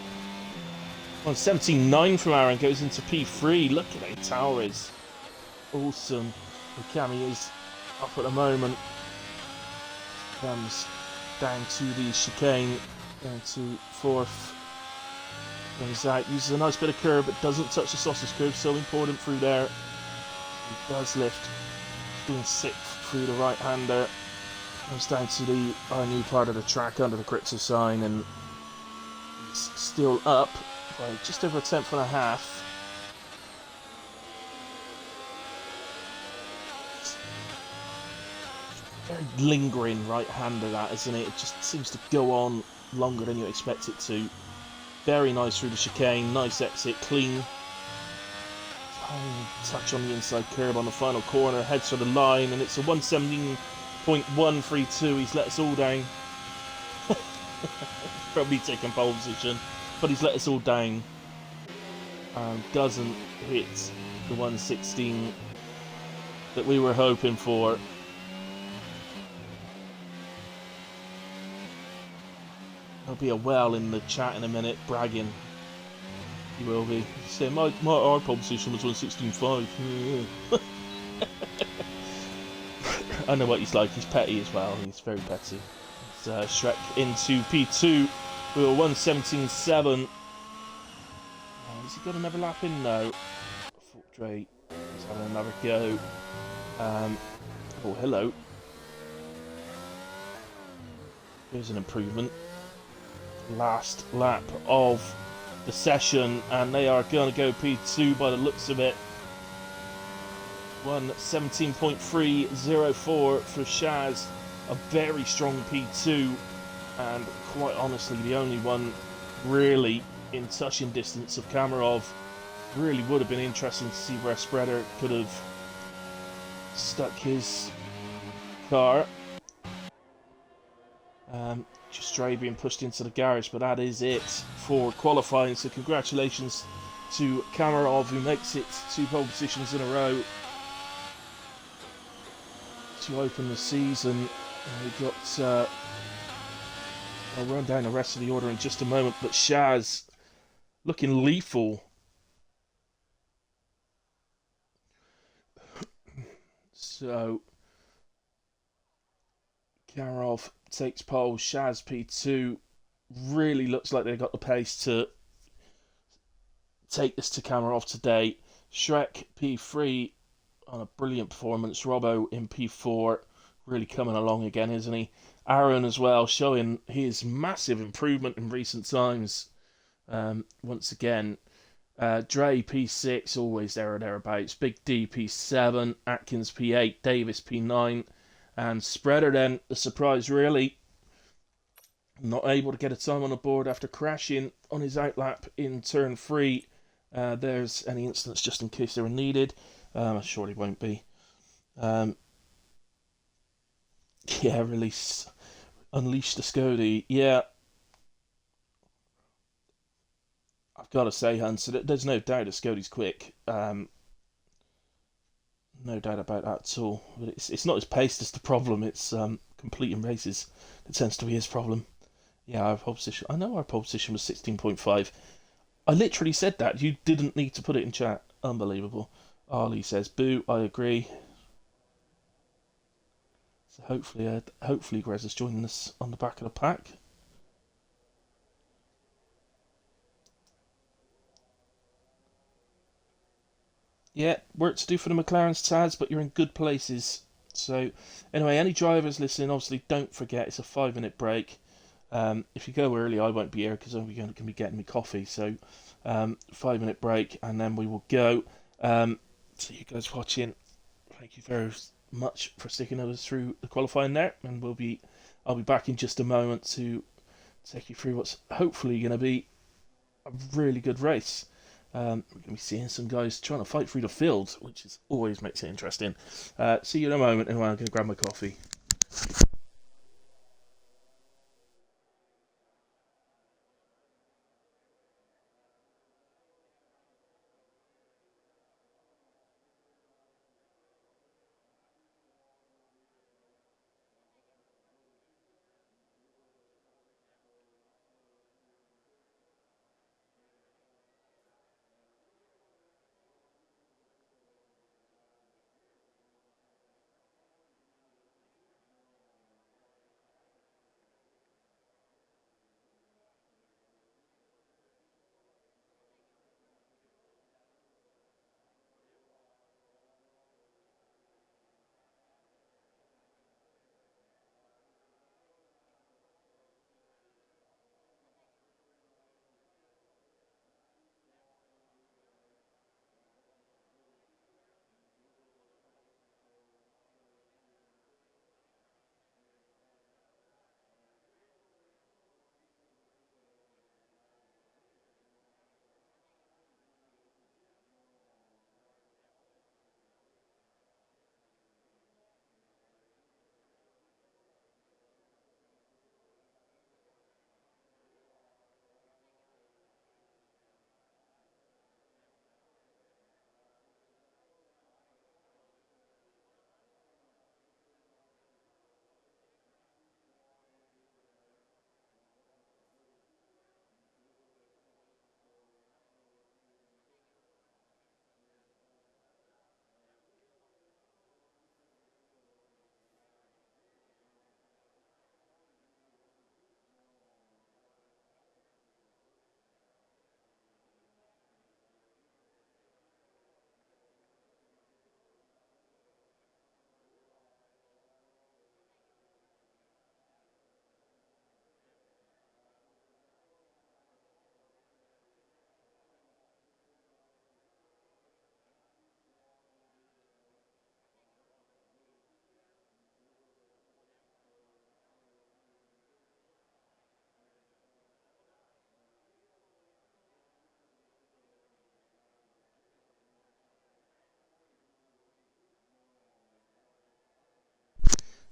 117.9 from Aaron, goes into P3. Look at how tower is. Awesome. Cami is up at the moment. Comes down to the chicane, down to 4th. Comes out, uses a nice bit of curve, but doesn't touch the sausage curve, so important through there. He does lift. Doing 6th through the right-hander. Comes down to our new part of the track under the Kritzer sign, and he's still up by just over a 10th and a half. Very lingering right-hander, that, isn't it? It just seems to go on longer than you expect it to. Very nice through the chicane, nice exit, clean. Tiny touch on the inside curb on the final corner, heads for the line, and it's a 117.132. He's let us all down. Probably taking pole position, but he's let us all down. Doesn't hit the 116 that we were hoping for. There'll be a well in the chat in a minute, bragging. He will be. Say, my our pole position was 116.5. I know what he's like. He's petty as well. He's very petty. It's, Shrek into P2. We were 1:17.7. Has he got another lap in? No. I thought Dre was having another go. Oh, hello. Here's an improvement. Last lap of the session, and they are going to go P2 by the looks of it. 1:17.304 for Shaz. A very strong P2, and quite honestly, the only one really in touching distance of Kamarov. Really would have been interesting to see where Spreader could have stuck his car. Just Stray being pushed into the garage, but that is it for qualifying. So congratulations to Kamarov, who makes it 2 pole positions in a row to open the season. We've got I'll run down the rest of the order in just a moment, but Shaz looking lethal. So Kamarov takes pole, Shaz P2. Really looks like they've got the pace to take this to Kamarov today. Shrek P3 on a brilliant performance. Robbo in P4, really coming along again, isn't he? Aaron as well, showing his massive improvement in recent times. Once again, Dre P6, always there or thereabouts. Big D P7, Atkins P8, Davis P9, and Spreader then, the surprise really, not able to get a time on the board after crashing on his outlap in turn 3. There's any incidents just in case they were needed. Surely won't be. Yeah, unleash the Scody. Yeah, I've got to say, Hans, there's no doubt that Scody's quick. No doubt about that at all. But it's not his pace that's the problem. It's completing races that tends to be his problem. Yeah, our pole position. I know our pole position was 16.5. I literally said that. You didn't need to put it in chat. Unbelievable. Ali says, boo, I agree. So hopefully Grez is joining us on the back of the pack. Yeah, work to do for the McLaren's Taz, but you're in good places. So, anyway, any drivers listening, obviously don't forget it's a 5-minute break. If you go early, I won't be here because I'm going to be getting me coffee. So, 5-minute break, and then we will go. So, you guys watching, thank you very much for sticking us through the qualifying there, and I'll be back in just a moment to take you through what's hopefully going to be a really good race. We're going to be seeing some guys trying to fight through the field, which always makes it interesting. See you in a moment, and I'm going to grab my coffee.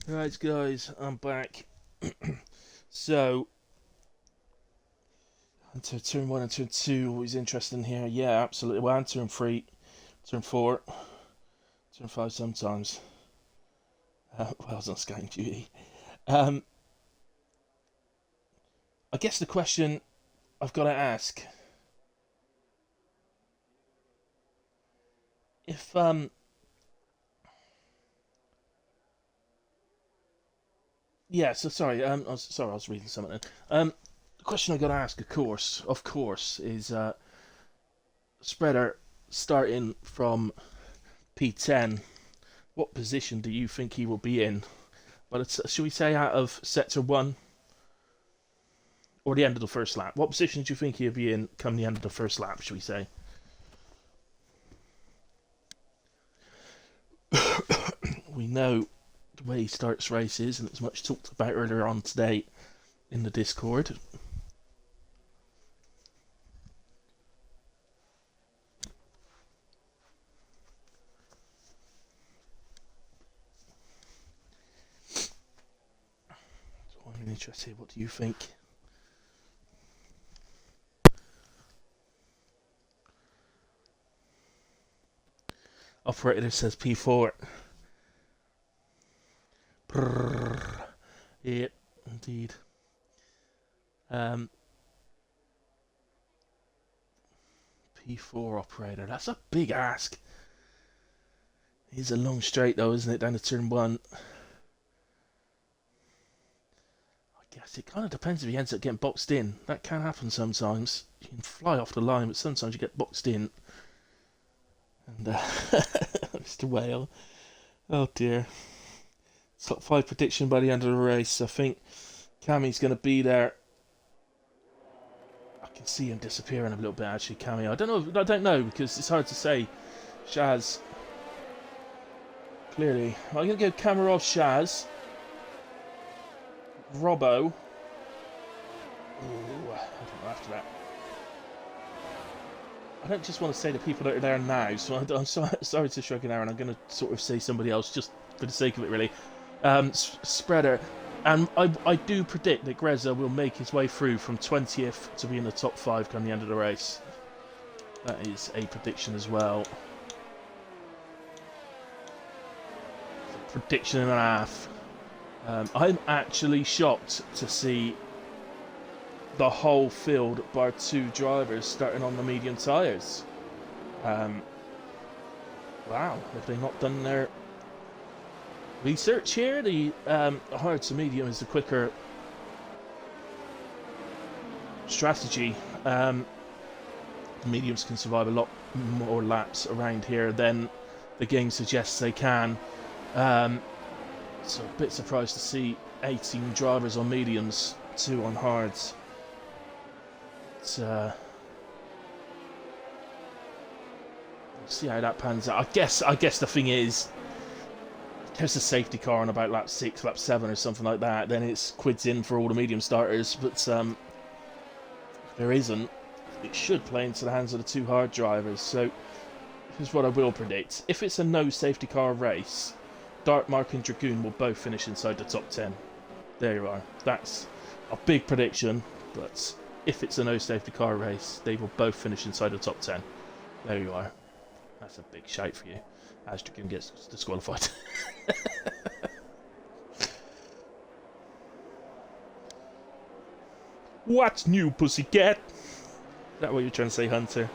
Right, guys, I'm back. So, into turn 1 and turn 2, always interesting here. Yeah, absolutely. Well, and turn 3, turn 4, turn 5 sometimes. Well, I was on scouting duty. I guess the question I've got to ask, if, yeah, so sorry, I was reading something. The question I got to ask, of course, is spreader starting from P10. What position do you think he will be in? But should we say out of sector 1 or the end of the first lap? What position do you think he'll be in come the end of the first lap, should we say? We know the way he starts races, and it's much talked about earlier on today in the Discord. So I'm really interested. What do you think? Operator says P4. Brrr. Yep, indeed. P4 operator. That's a big ask. It's a long straight though, isn't it, down to turn 1? I guess it kind of depends if he ends up getting boxed in. That can happen sometimes. You can fly off the line, but sometimes you get boxed in. And Mr. Whale. Oh dear. Top 5 prediction by the end of the race. I think Cammy's going to be there. I can see him disappearing a little bit actually, Cammy. I don't know because it's hard to say. Shaz. Clearly. I'm going to go Kamarov, Shaz. Robbo. Ooh, I don't know after that. I don't just want to say the people that are there now, so I'm sorry to shrug an arrow, and I'm going to sort of say somebody else just for the sake of it, really. Spreader. And I do predict that Greza will make his way through from 20th to be in the top 5 come the end of the race. That is a prediction as well. Prediction and a half. I'm actually shocked to see the whole field bar 2 drivers starting on the medium tyres. Wow, have they not done their research here? The hard to medium is the quicker strategy. Mediums can survive a lot more laps around here than the game suggests they can. So a bit surprised to see 18 drivers on mediums, 2 on hards. We'll see how that pans out. I guess the thing is, if there's a safety car on about lap 6, lap 7 or something like that, then it's quids in for all the medium starters. But if there isn't, it should play into the hands of the 2 hard drivers. So here's what I will predict. If it's a no safety car race, Darkmark and Dragoon will both finish inside the top 10. There you are. That's a big prediction, but if it's a no safety car race, they will both finish inside the top 10. There you are. That's a big shout for you, as Dragoon gets disqualified. What's new, pussycat? Is that what you're trying to say, Hunter?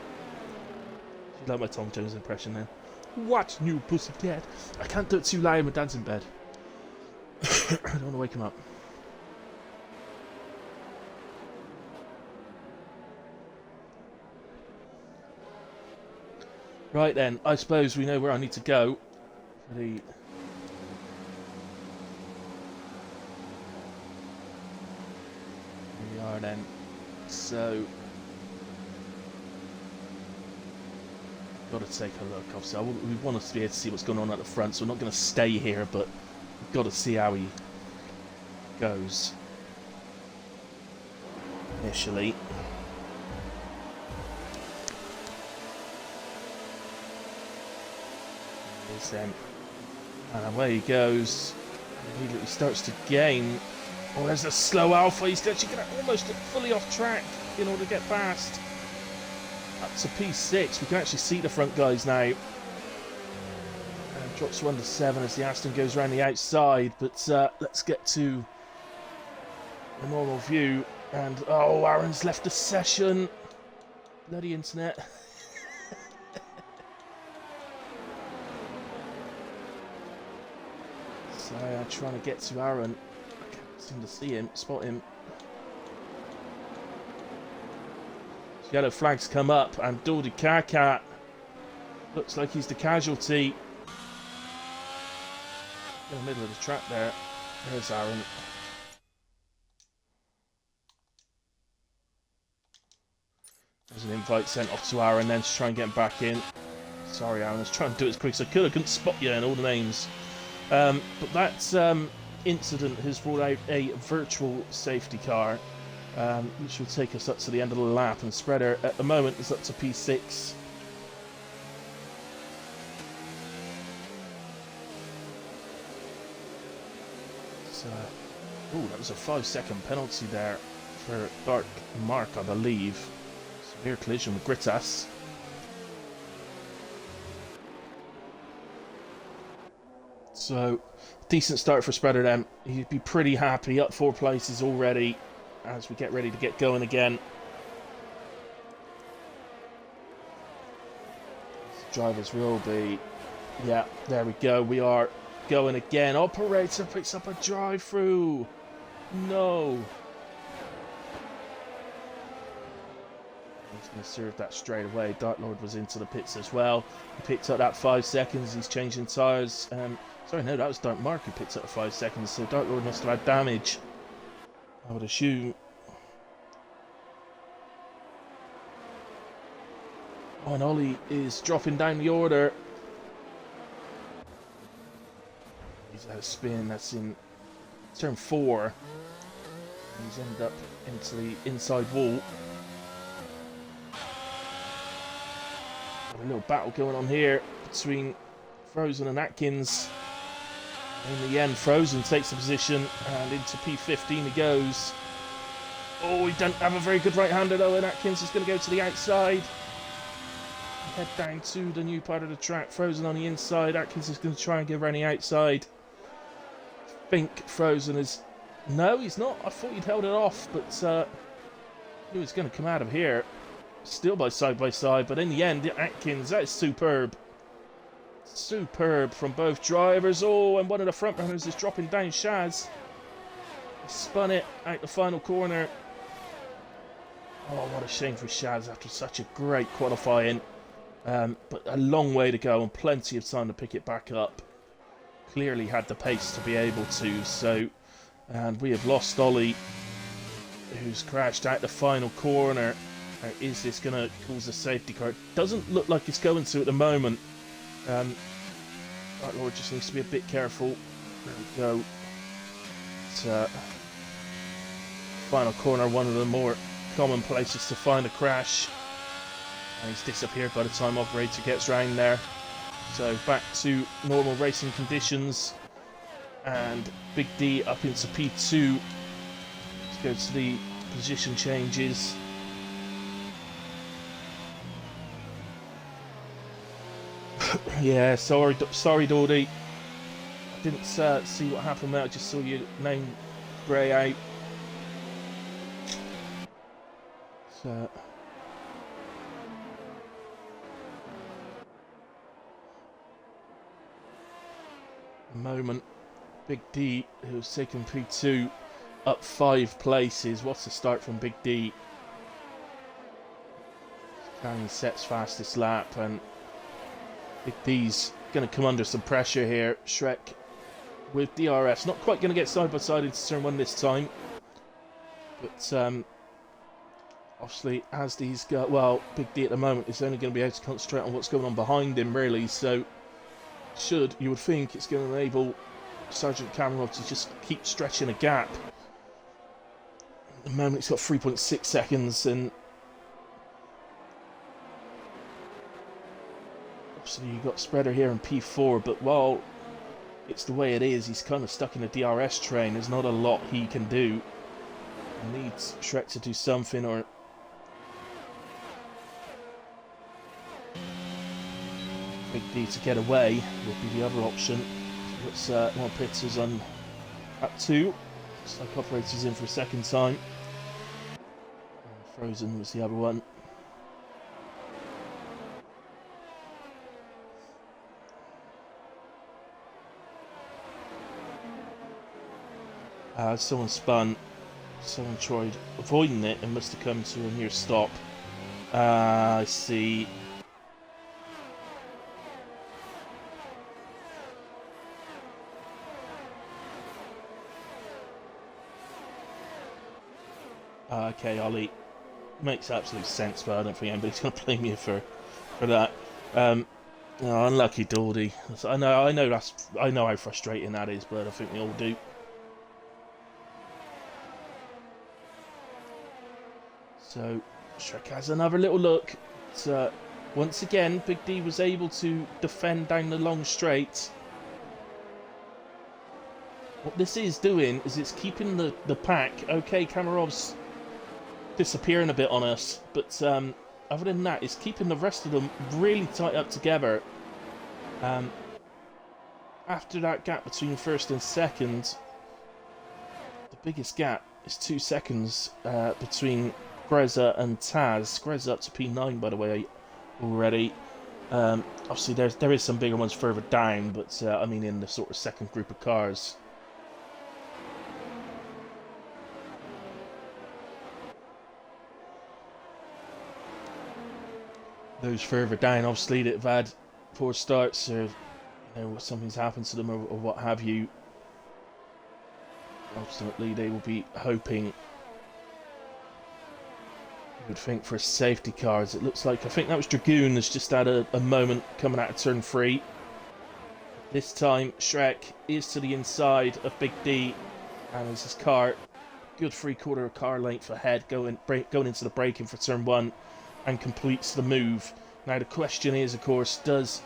You like my Tom Jones impression then? What's new, pussycat? I can't do it too loud, my dad's in bed. I don't want to wake him up. Right then, I suppose we know where I need to go for the... Here we are then. So... got to take a look. Obviously, we want us to be able to see what's going on at the front, so we're not going to stay here, but we've got to see how he goes initially. There's then, and away he goes. Immediately starts to gain. Oh, there's a slow Alpha. He's actually going to almost fully off track in order to get past. Up to P6. We can actually see the front guys now. And drops 1 to 7 as the Aston goes around the outside. But let's get to the normal view. And oh, Aaron's left the session. Bloody internet. So trying to get to Aaron. I can't seem to see him, spot him. Yellow flags come up, and Dordy Kakat looks like he's the casualty. In the middle of the track there. There's Aaron. There's an invite sent off to Aaron then to try and get him back in. Sorry, Aaron, I was trying to do it as quick as I could. I couldn't spot you in all the names. But that incident has brought out a virtual safety car, which will take us up to the end of the lap. And Spreader, at the moment, is up to P6. So, oh, that was a 5-second penalty there for Dark Mark, I believe. Severe collision with Grittas. So, decent start for Spreader then. He'd be pretty happy, up 4 places already as we get ready to get going again. Drivers will be... Yeah, there we go. We are going again. Operator picks up a drive-through. No. He's going to serve that straight away. Dark Lord was into the pits as well. He picked up that 5 seconds. He's changing tyres. Sorry, no, that was Dark Mark who picked up the 5 seconds. So Dark Lord must have had damage, I would assume. Oh, and Ollie is dropping down the order. He's had a spin. That's in turn 4. He's ended up into the inside wall. Got a little battle going on here between Frozen and Atkins. In the end, Frozen takes the position and into P15 he goes. Oh, he doesn't have a very good right-hander though, and Atkins is going to go to the outside. Head down to the new part of the track. Frozen on the inside. Atkins is going to try and get around the outside. I think Frozen is... No, he's not. I thought he'd held it off, but he was going to come out of here. Still by side, but in the end, Atkins, that is superb. Superb from both drivers. Oh, and one of the front runners is dropping down Shaz. He spun it out the final corner. Oh, what a shame for Shaz after such a great qualifying. But a long way to go and plenty of time to pick it back up. Clearly had the pace to be able to. So, and we have lost Ollie, who's crashed out the final corner. Is this going to cause a safety car? It doesn't look like it's going to at the moment. Dark Lord just needs to be a bit careful. There we go. It's, final corner, one of the more common places to find a crash. And he's disappeared by the time operator gets round there. So back to normal racing conditions. And Big D up into P2. Let's go to the position changes. Yeah, sorry, Dordy. I didn't see what happened there. I just saw your name grey out. So, a moment. Big D, who's taken P2, up 5 places. What's the start from Big D? Carrying sets fastest lap, and Big D's going to come under some pressure here. Shrek with DRS. Not quite going to get side by side into turn 1 this time. But obviously, as these go, well, Big D at the moment is only going to be able to concentrate on what's going on behind him, really. So, you would think it's going to enable Sergeant Cameron to just keep stretching a gap. At the moment, it's got 3.6 seconds, and obviously you've got Spreader here in P4, but while it's the way it is. He's kind of stuck in a DRS train. There's not a lot he can do. He needs Shrek to do something, or Big D to get away would be the other option. Let's more pitters on at 2. Looks like operator's in for a second time. Frozen was the other one. Someone spun. Someone tried avoiding it and must have come to a near stop. I see. Okay, Ollie. Makes absolute sense, but I don't think anybody's going to blame you for that. Oh, unlucky Dawdy. I know how frustrating that is, but I think we all do. So Shrek has another little look. But, once again, Big D was able to defend down the long straight. What this is doing is it's keeping the pack. Okay, Kamarov's disappearing a bit on us, but other than that, it's keeping the rest of them really tight up together. After that gap between first and second, the biggest gap is 2 seconds between Greza and Taz. Greza up to P9, by the way, already. Obviously, there is some bigger ones further down, but I mean in the sort of second group of cars. Those further down, obviously, that have had poor starts, or something's happened to them, or what have you. Ultimately, they will be hoping, you would think, for safety cars. It looks like, I think that was Dragoon has just had a moment coming out of turn 3. This time, Shrek is to the inside of Big D, and as his car, good 3/4 car length ahead, going into the braking for turn 1. And completes the move. Now the question is, of course, does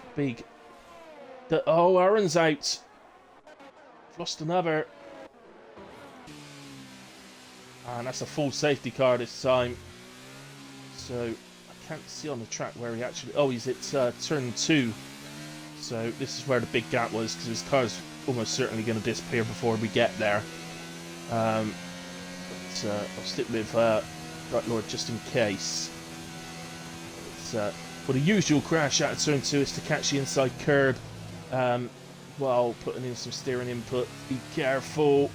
oh, Aaron's out. Lost another. And that's a full safety car this time. So I can't see on the track where he actually. Oh, he's at turn 2. So this is where the big gap was, because his car's almost certainly going to disappear before we get there. But I'll stick with Right Lord just in case. But the usual crash out of turn 2 is to catch the inside curb while putting in some steering input. Be careful.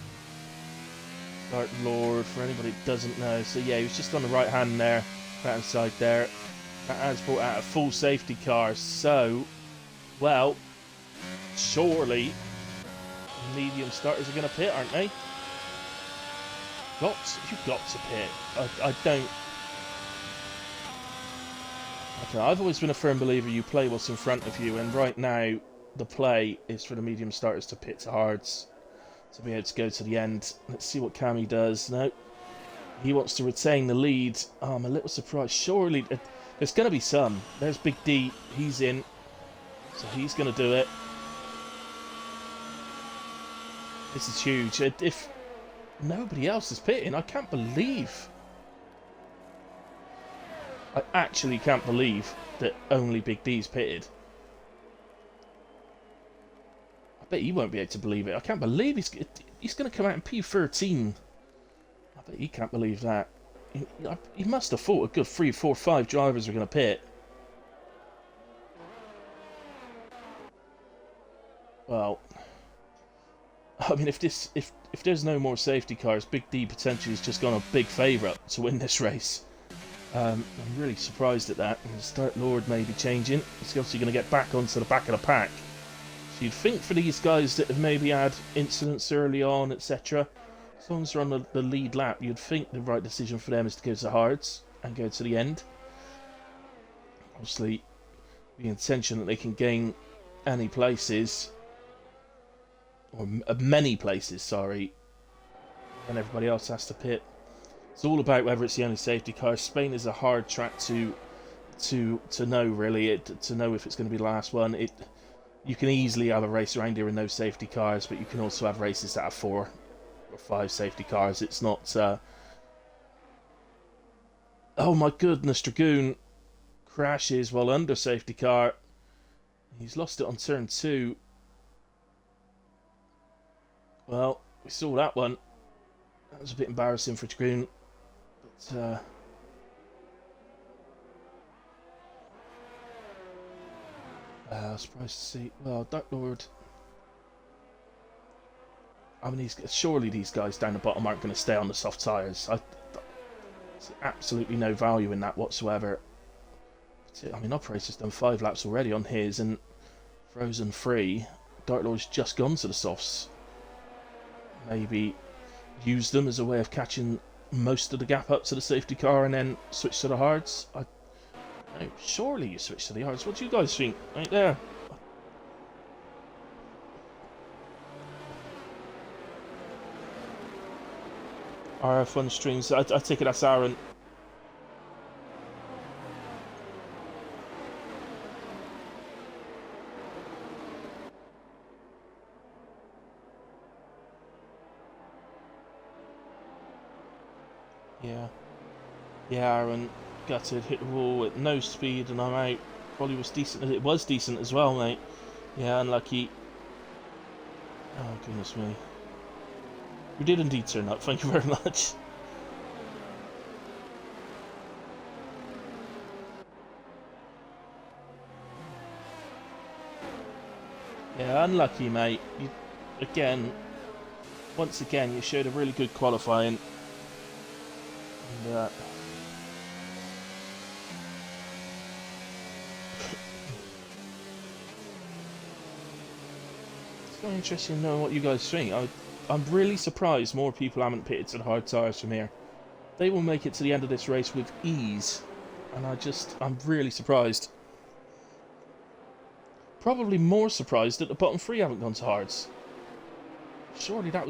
Dark Lord, for anybody that doesn't know. So yeah, he was just on the right hand there, right hand side there. That has brought out a full safety car. So, well, surely medium starters are going to pit, aren't they? You've got to pit. I don't. Okay, I've always been a firm believer you play what's in front of you, and right now the play is for the medium starters to pit to hards to be able to go to the end. Let's see what Cammy does. No, he wants to retain the lead. Oh, I'm a little surprised. Surely there's going to be some. There's Big D. He's in, so he's going to do it. This is huge. If nobody else is pitting, I can't believe. I actually can't believe that only Big D's pitted. I bet he won't be able to believe it. I can't believe he's going to come out in P13. I bet he can't believe that. He must have thought a good 3, 4, 5 drivers were going to pit. Well, I mean, if there's no more safety cars, Big D potentially has just gone a big favourite to win this race. I'm really surprised at that. And Start Lord may be changing. He's obviously going to get back onto the back of the pack. So you'd think for these guys that have maybe had incidents early on, etc., as long as they're on the lead lap, you'd think the right decision for them is to go to the hards and go to the end. Obviously, the intention that they can gain any places, or many places, sorry, and everybody else has to pit. It's all about whether it's the only safety car. Spain is a hard track to know, really. To know if it's going to be the last one. you can easily have a race around here with no safety cars, but you can also have races that have 4 or 5 safety cars. It's not... Oh my goodness, Dragoon crashes while under safety car. He's lost it on turn 2. Well, we saw that one. That was a bit embarrassing for Dragoon. But, I was surprised to see... Well, Dark Lord... I mean, surely these guys down the bottom aren't going to stay on the soft tyres. There's absolutely no value in that whatsoever. I mean, Operator's done 5 laps already on his, and Frozen Free. Dark Lord's just gone to the softs. Maybe use them as a way of catching most of the gap up to the safety car and then switch to the hards. No, surely you switch to the hards. What do you guys think? Right there. PRF1 streams. I take it that's Aaron. Yeah, Aaron. Gutted, hit the wall at no speed, and I'm out. Probably was decent. It was decent as well, mate. Yeah, unlucky. Oh, goodness me. You did indeed turn up, thank you very much. Yeah, unlucky, mate. Once again, you showed a really good qualifying. And, it's very interesting knowing what you guys think. I'm really surprised more people haven't pitted to the hard tyres from here. They will make it to the end of this race with ease. And I'm really surprised. Probably more surprised that the bottom 3 haven't gone to hards. Surely that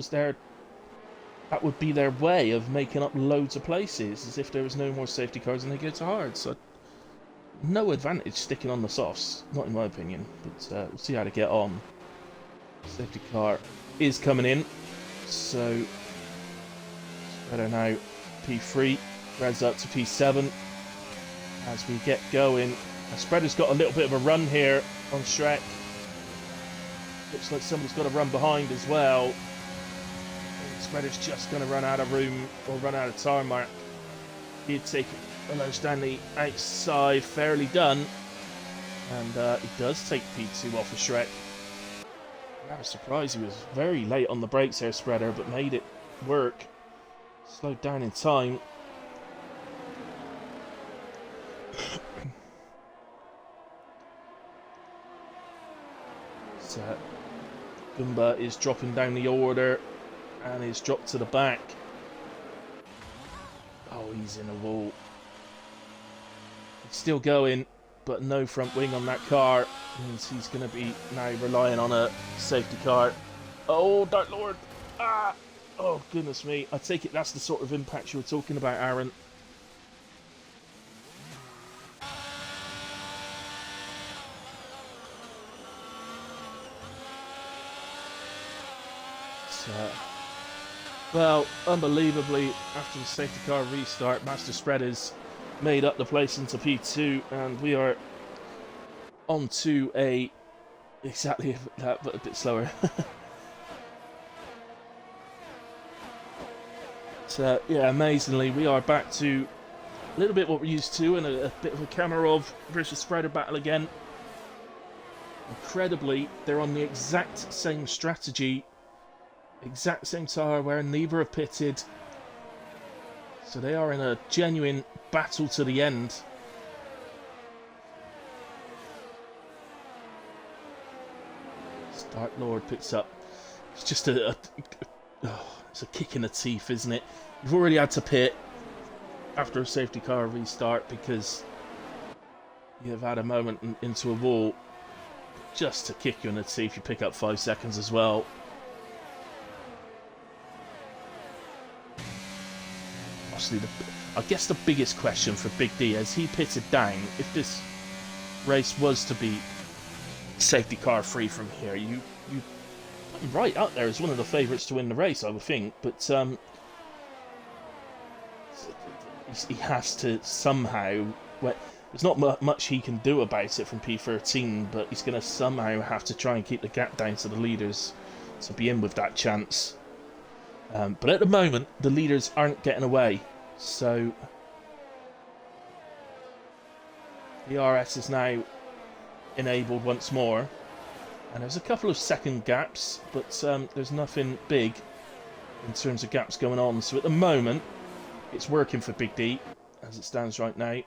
would be their way of making up loads of places, as if there was no more safety cars and they go to hards. So, no advantage sticking on the softs, not in my opinion. But we'll see how to get on. Safety car is coming in. So, Spreader now P3, Red's up to P7 as we get going. Spreader's got a little bit of a run here on Shrek. Looks like somebody's got a run behind as well. Spreader's just going to run out of room or run out of tarmac. He'd take Hello Stanley outside, fairly done. And he does take P2 off of Shrek. Rather surprised he was very late on the brakes here, Spreader, but made it work. Slowed down in time. So, Goomba is dropping down the order and is dropped to the back. Oh, he's in a wall. He's still going, but no front wing on that car. Means he's going to be now relying on a safety car. Oh, Dark Lord! Ah! Oh, goodness me. I take it that's the sort of impact you were talking about, Aaron. Well, unbelievably, after the safety car restart, Master Spreaders made up the place into P2, and we are on to exactly that, but a bit slower. So, yeah, amazingly, we are back to a little bit what we're used to, and a bit of a Kamarov versus Spreader battle again. Incredibly, they're on the exact same strategy. Exact same tyre where neither have pitted. So they are in a genuine battle to the end. Dark Lord picks up. It's just it's a kick in the teeth, isn't it? You've already had to pit after a safety car restart because you've had a moment into a wall. Just to kick you in the teeth, you pick up 5 seconds as well. I guess the biggest question for Big D, as he pitted down, if this race was to be safety car free from here. You put him right up there as one of the favourites to win the race, I would think. But he has to somehow. Well, there's not much he can do about it from P13, but he's going to somehow have to try and keep the gap down to the leaders to be in with that chance. But at the moment, the leaders aren't getting away, so the RS is now enabled once more, and there's a couple of second gaps, but there's nothing big in terms of gaps going on. So at the moment, it's working for Big D as it stands right now.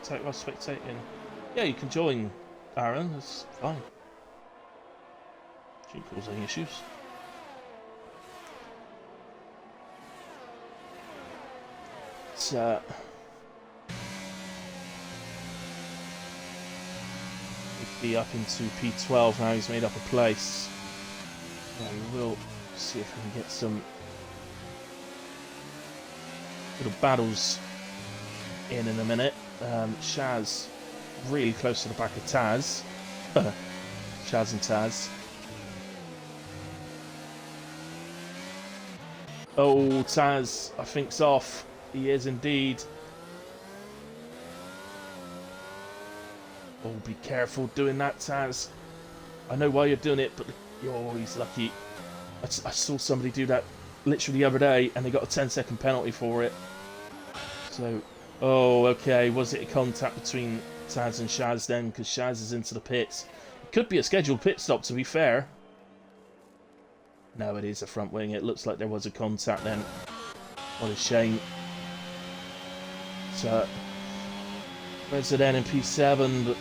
While spectating. Yeah, you can join, Aaron. That's fine. Shouldn't cause any issues. It's be up into P12 now. He's made up a place. We will see if we can get some little battles in a minute. Shaz really close to the back of Taz. Shaz and Taz. Oh, Taz, I think's off. He is indeed. Oh, be careful doing that, Taz. I know why you're doing it, but oh, he's lucky. I saw somebody do that literally the other day, and they got a 10-second penalty for it. So, oh, okay. Was it a contact between Taz and Shaz then? Because Shaz is into the pits. It could be a scheduled pit stop, to be fair. No, it is a front wing. It looks like there was a contact then. What a shame. So, Resident in P7, but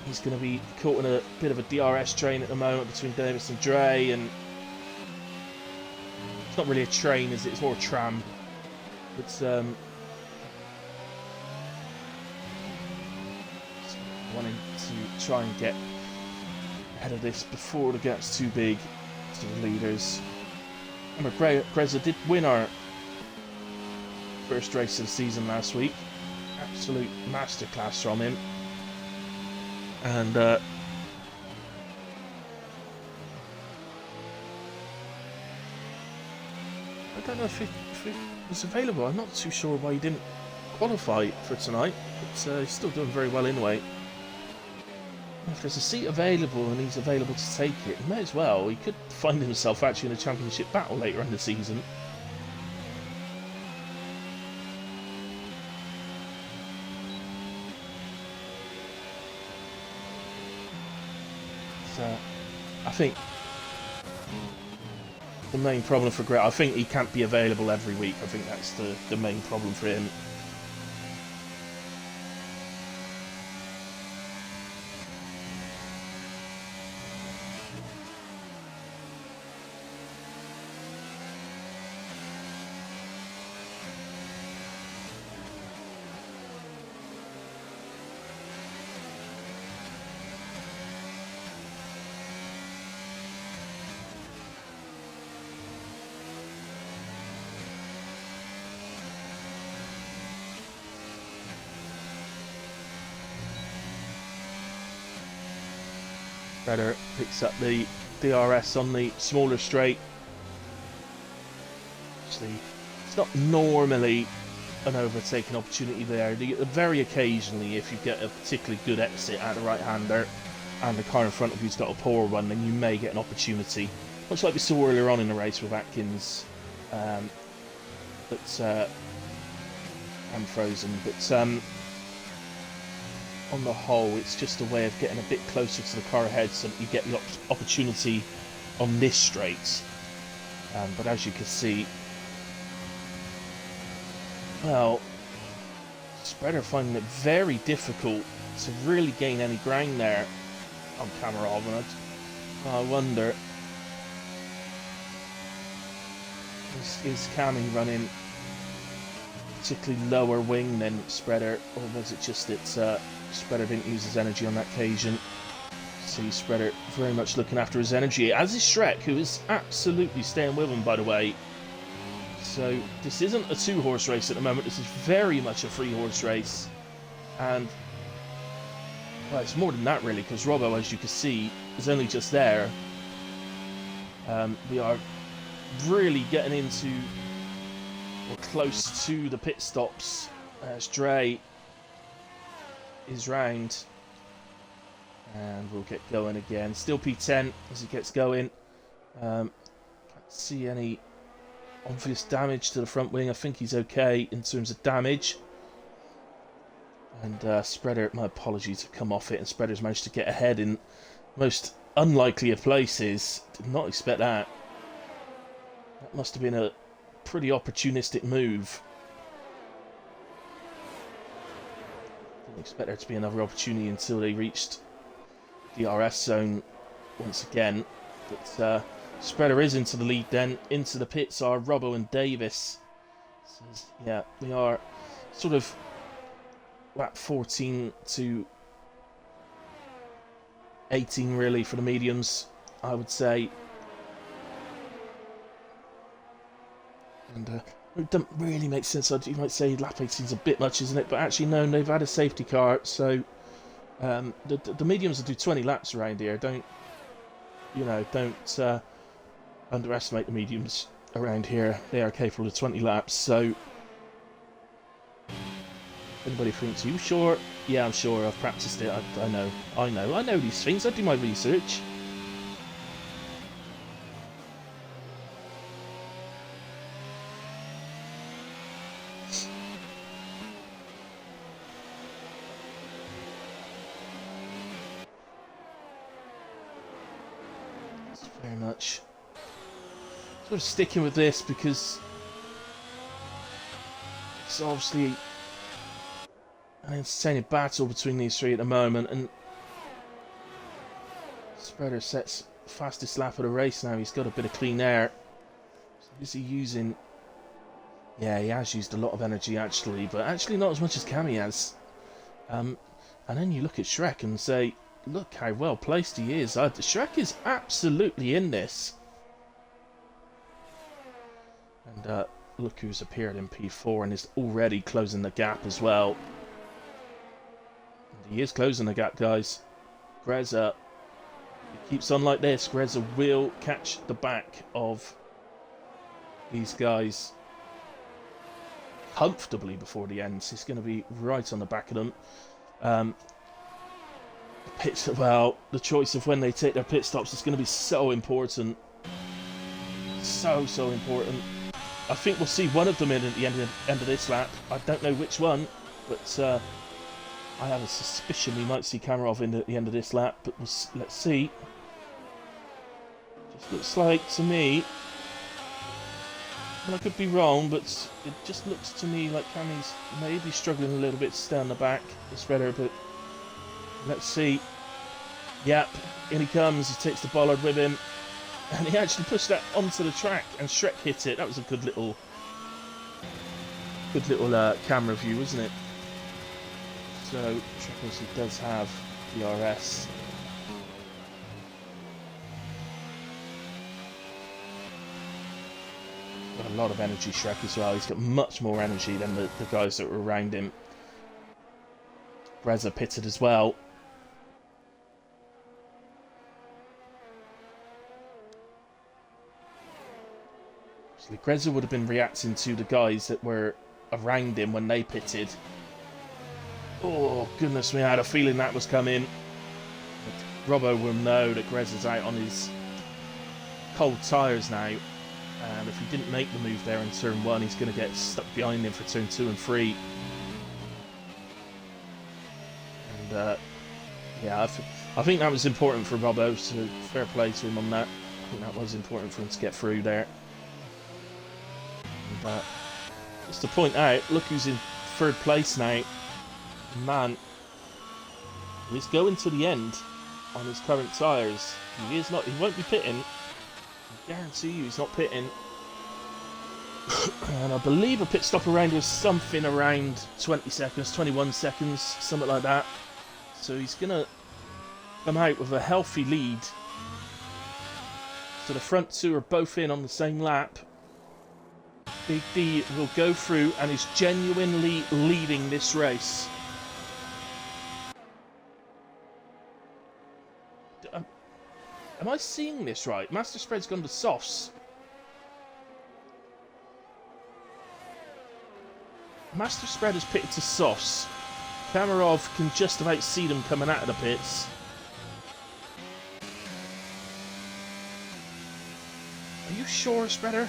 he's going to be caught in a bit of a DRS train at the moment between Davis and Dre, and it's not really a train, is it? It's more a tram. It's wanting to try and get ahead of this before the gap's too big to the leaders. Remember, Greza did win our first race of the season last week. Absolute masterclass from him. And I don't know if it was available. I'm not too sure why he didn't qualify for tonight. But he's still doing very well anyway. If there's a seat available and he's available to take it, he may as well. He could find himself actually in a championship battle later in the season. So, I think the main problem for Greg, I think he can't be available every week. I think that's the main problem for him. Redder picks up the DRS on the smaller straight. Actually, it's not normally an overtaking opportunity there. Very occasionally, if you get a particularly good exit at the right-hander and the car in front of you's got a poor one, then you may get an opportunity. Much like we saw earlier on in the race with Atkins, and Frozen. But on the whole, it's just a way of getting a bit closer to the car ahead so that you get the opportunity on this straight. But as you can see, well, Spreader finding it very difficult to really gain any ground there on camera. I wonder, is Cammy running particularly lower wing than Spreader, or was it just its Spreader didn't use his energy on that occasion. See Spreader very much looking after his energy, as is Shrek, who is absolutely staying with him, by the way. So this isn't a 2-horse race at the moment, this is very much a 3-horse race. And, well, it's more than that really, because Robbo, as you can see, is only just there. We are really getting into, or close to, the pit stops as Dre is round. And we'll get going again. Still P10 as he gets going. Can't see any obvious damage to the front wing. I think he's okay in terms of damage. And Spreader, my apologies, have come off it, and Spreader's managed to get ahead in most unlikely of places. Did not expect that. That must have been a pretty opportunistic move. Didn't expect there to be another opportunity until they reached the DRS zone once again. But Spreader is into the lead then. Into the pits are Robbo and Davis. So, yeah, we are sort of lap 14 to 18 really for the mediums, I would say. And it doesn't really make sense. You might say lap 18 is a bit much, isn't it? But actually no, they've had a safety car, so the mediums will do 20 laps around here. Don't underestimate the mediums around here. They are capable of 20 laps. So, if anybody thinks, "Are you sure?" Yeah, I'm sure. I've practiced it. I know these things. I do my research. Very much sort of sticking with this because it's obviously an entertaining battle between these three at the moment, and Spreader sets fastest lap of the race now. He's got a bit of clean air. So is he using? Yeah, he has used a lot of energy actually, but actually not as much as Cammy has. And then you look at Shrek and say, look how well placed he is. Shrek is absolutely in this. And look who's appeared in P4 and is already closing the gap as well. And he is closing the gap, guys. Greza, if he keeps on like this, Greza will catch the back of these guys comfortably before the end. He's going to be right on the back of them. Well, the choice of when they take their pit stops is going to be so important. So important. I think we'll see one of them in at the end of this lap. I don't know which one, but I have a suspicion we might see Kamarov in at the end of this lap, but let's see. Just looks like to me, and I could be wrong, but it just looks to me like Cammy's maybe struggling a little bit to stay on the back, the Spreader, but let's see. Yep, in he comes, he takes the bollard with him, and he actually pushed that onto the track, and Shrek hit it. That was a good little camera view, wasn't it? So, Shrek also does have PRS. Got a lot of energy, Shrek, as well. He's got much more energy than the guys that were around him. Greza pitted as well. Greza would have been reacting to the guys that were around him when they pitted. Oh, goodness me, I had a feeling that was coming. But Robbo will know that Greza's out on his cold tyres now. And if he didn't make the move there in turn 1, he's going to get stuck behind him for turn 2 and 3. And, yeah, I think that was important for Robbo, so fair play to him on that. I think that was important for him to get through there. And, just to point out, look who's in 3rd place now. Man, he's going to the end on his current tyres. He won't be pitting. I guarantee you he's not pitting. And I believe a pit stop around was something around 20 seconds, 21 seconds, something like that. So he's going to come out with a healthy lead. So the front two are both in on the same lap. Big D will go through and is genuinely leading this race. Am I seeing this right? Master Spread's gone to softs. Master Spread has pitted to softs. Kamarov can just about see them coming out of the pits. Are you sure, Spreader?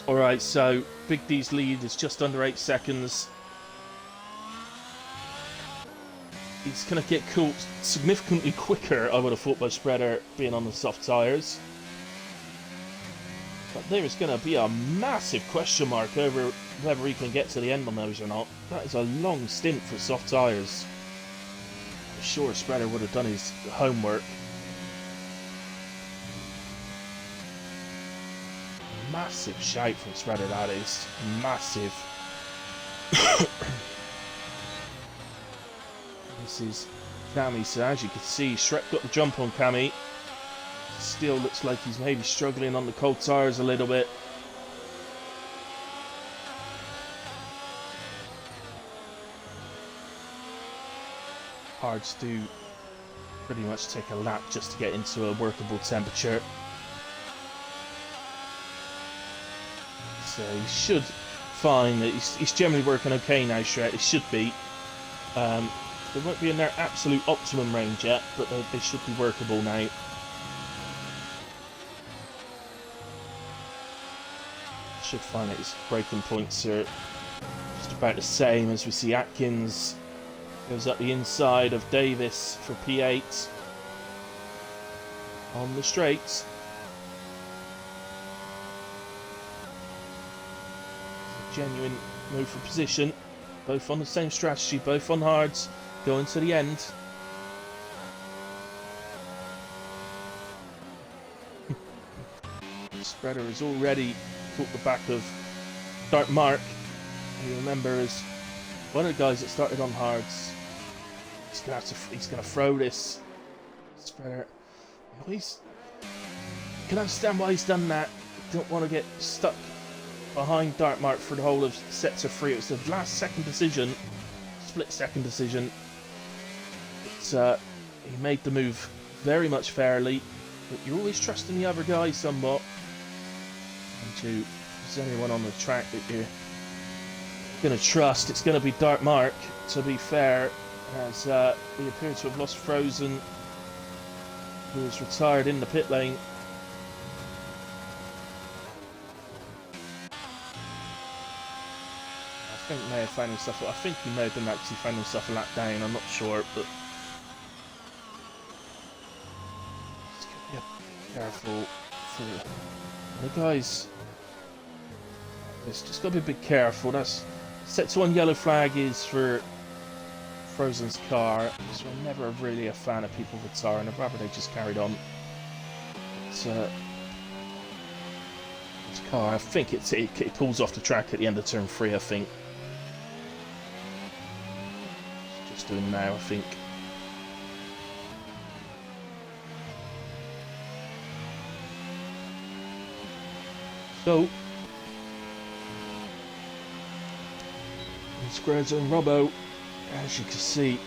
Alright, so Big D's lead is just under 8 seconds. He's going to get caught significantly quicker, I would have thought, by Spreader being on the soft tyres. But there is going to be a massive question mark over whether he can get to the end on those or not. That is a long stint for soft tyres. I'm sure Spreader would have done his homework. Massive shout from Spreader, that is. Massive. This is Cammy, so as you can see, Shrek got the jump on Cammy. Still looks like he's maybe struggling on the cold tyres a little bit. Hards do pretty much take a lap just to get into a workable temperature. So he should find that he's generally working okay now, Shrek. He should be. They won't be in their absolute optimum range yet, but they should be workable now. Should find that his braking points are just about the same as we see Atkins goes up the inside of Davis for P8 on the straights. It's a genuine move for position, both on the same strategy, both on hards. Going to the end. Spreader has already caught the back of Dark Mark. You remember, is one of the guys that started on hards. He's gonna throw this. Spreader. You can understand why he's done that. Don't want to get stuck behind Dark Mark for the whole of sector 3. It was the last second decision, split second decision. He made the move very much fairly, but you're always trusting the other guy somewhat. And if there's anyone on the track that you're going to trust, it's going to be Dark Mark, to be fair, as he appears to have lost Frozen, who was retired in the pit lane. I think he may have found himself, I think he may have done actually found himself a lap down, I'm not sure, but careful for the guys. It's just got to be a bit careful. That's set to 1 yellow flag is for Frozen's car. So I'm never really a fan of people retiring. I'd rather they just carried on. It's car. I think it pulls off the track at the end of turn 3. I think. It's just doing now. I think. So, Squares and Robbo, as you can see,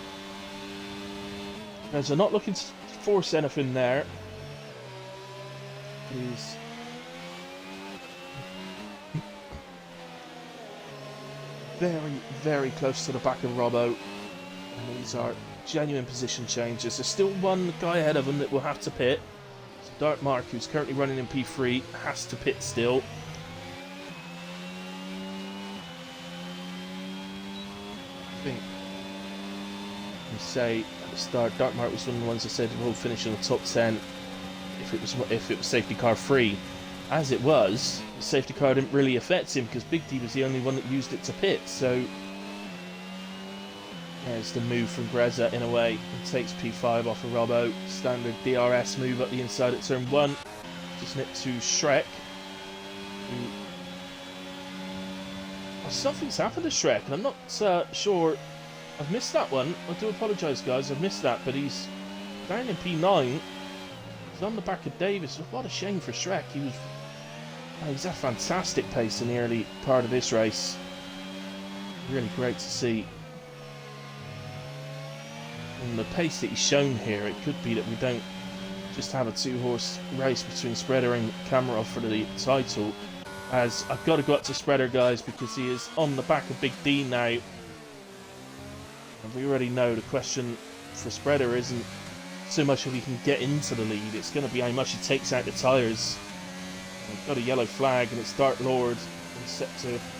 as they're not looking to force anything there. He's very, very close to the back of Robbo, and these are genuine position changes. There's still one guy ahead of him that will have to pit. Dark Mark, who's currently running in P3, has to pit still. I think you say at the start, Dark Mark was one of the ones that said we'll finish in the top 10 if it was safety car free. As it was, the safety car didn't really affect him because Big D was the only one that used it to pit. So there's the move from Greza in a way. He takes P5 off of Robbo. Standard DRS move up the inside at turn 1. Just next to Shrek. Who Something's happened to Shrek, and I'm not sure. I've missed that one. I do apologise, guys. I've missed that, but he's down in P9. He's on the back of Davis. What a shame for Shrek. He's at fantastic pace in the early part of this race. Really great to see. And the pace that he's shown here, it could be that we don't just have a two-horse race between Spreader and Kamarov for the title. As I've got to go up to Spreader, guys, because he is on the back of Big D now. And we already know the question for Spreader isn't so much if he can get into the lead, it's going to be how much he takes out the tyres. We've got a yellow flag, and it's Dark Lord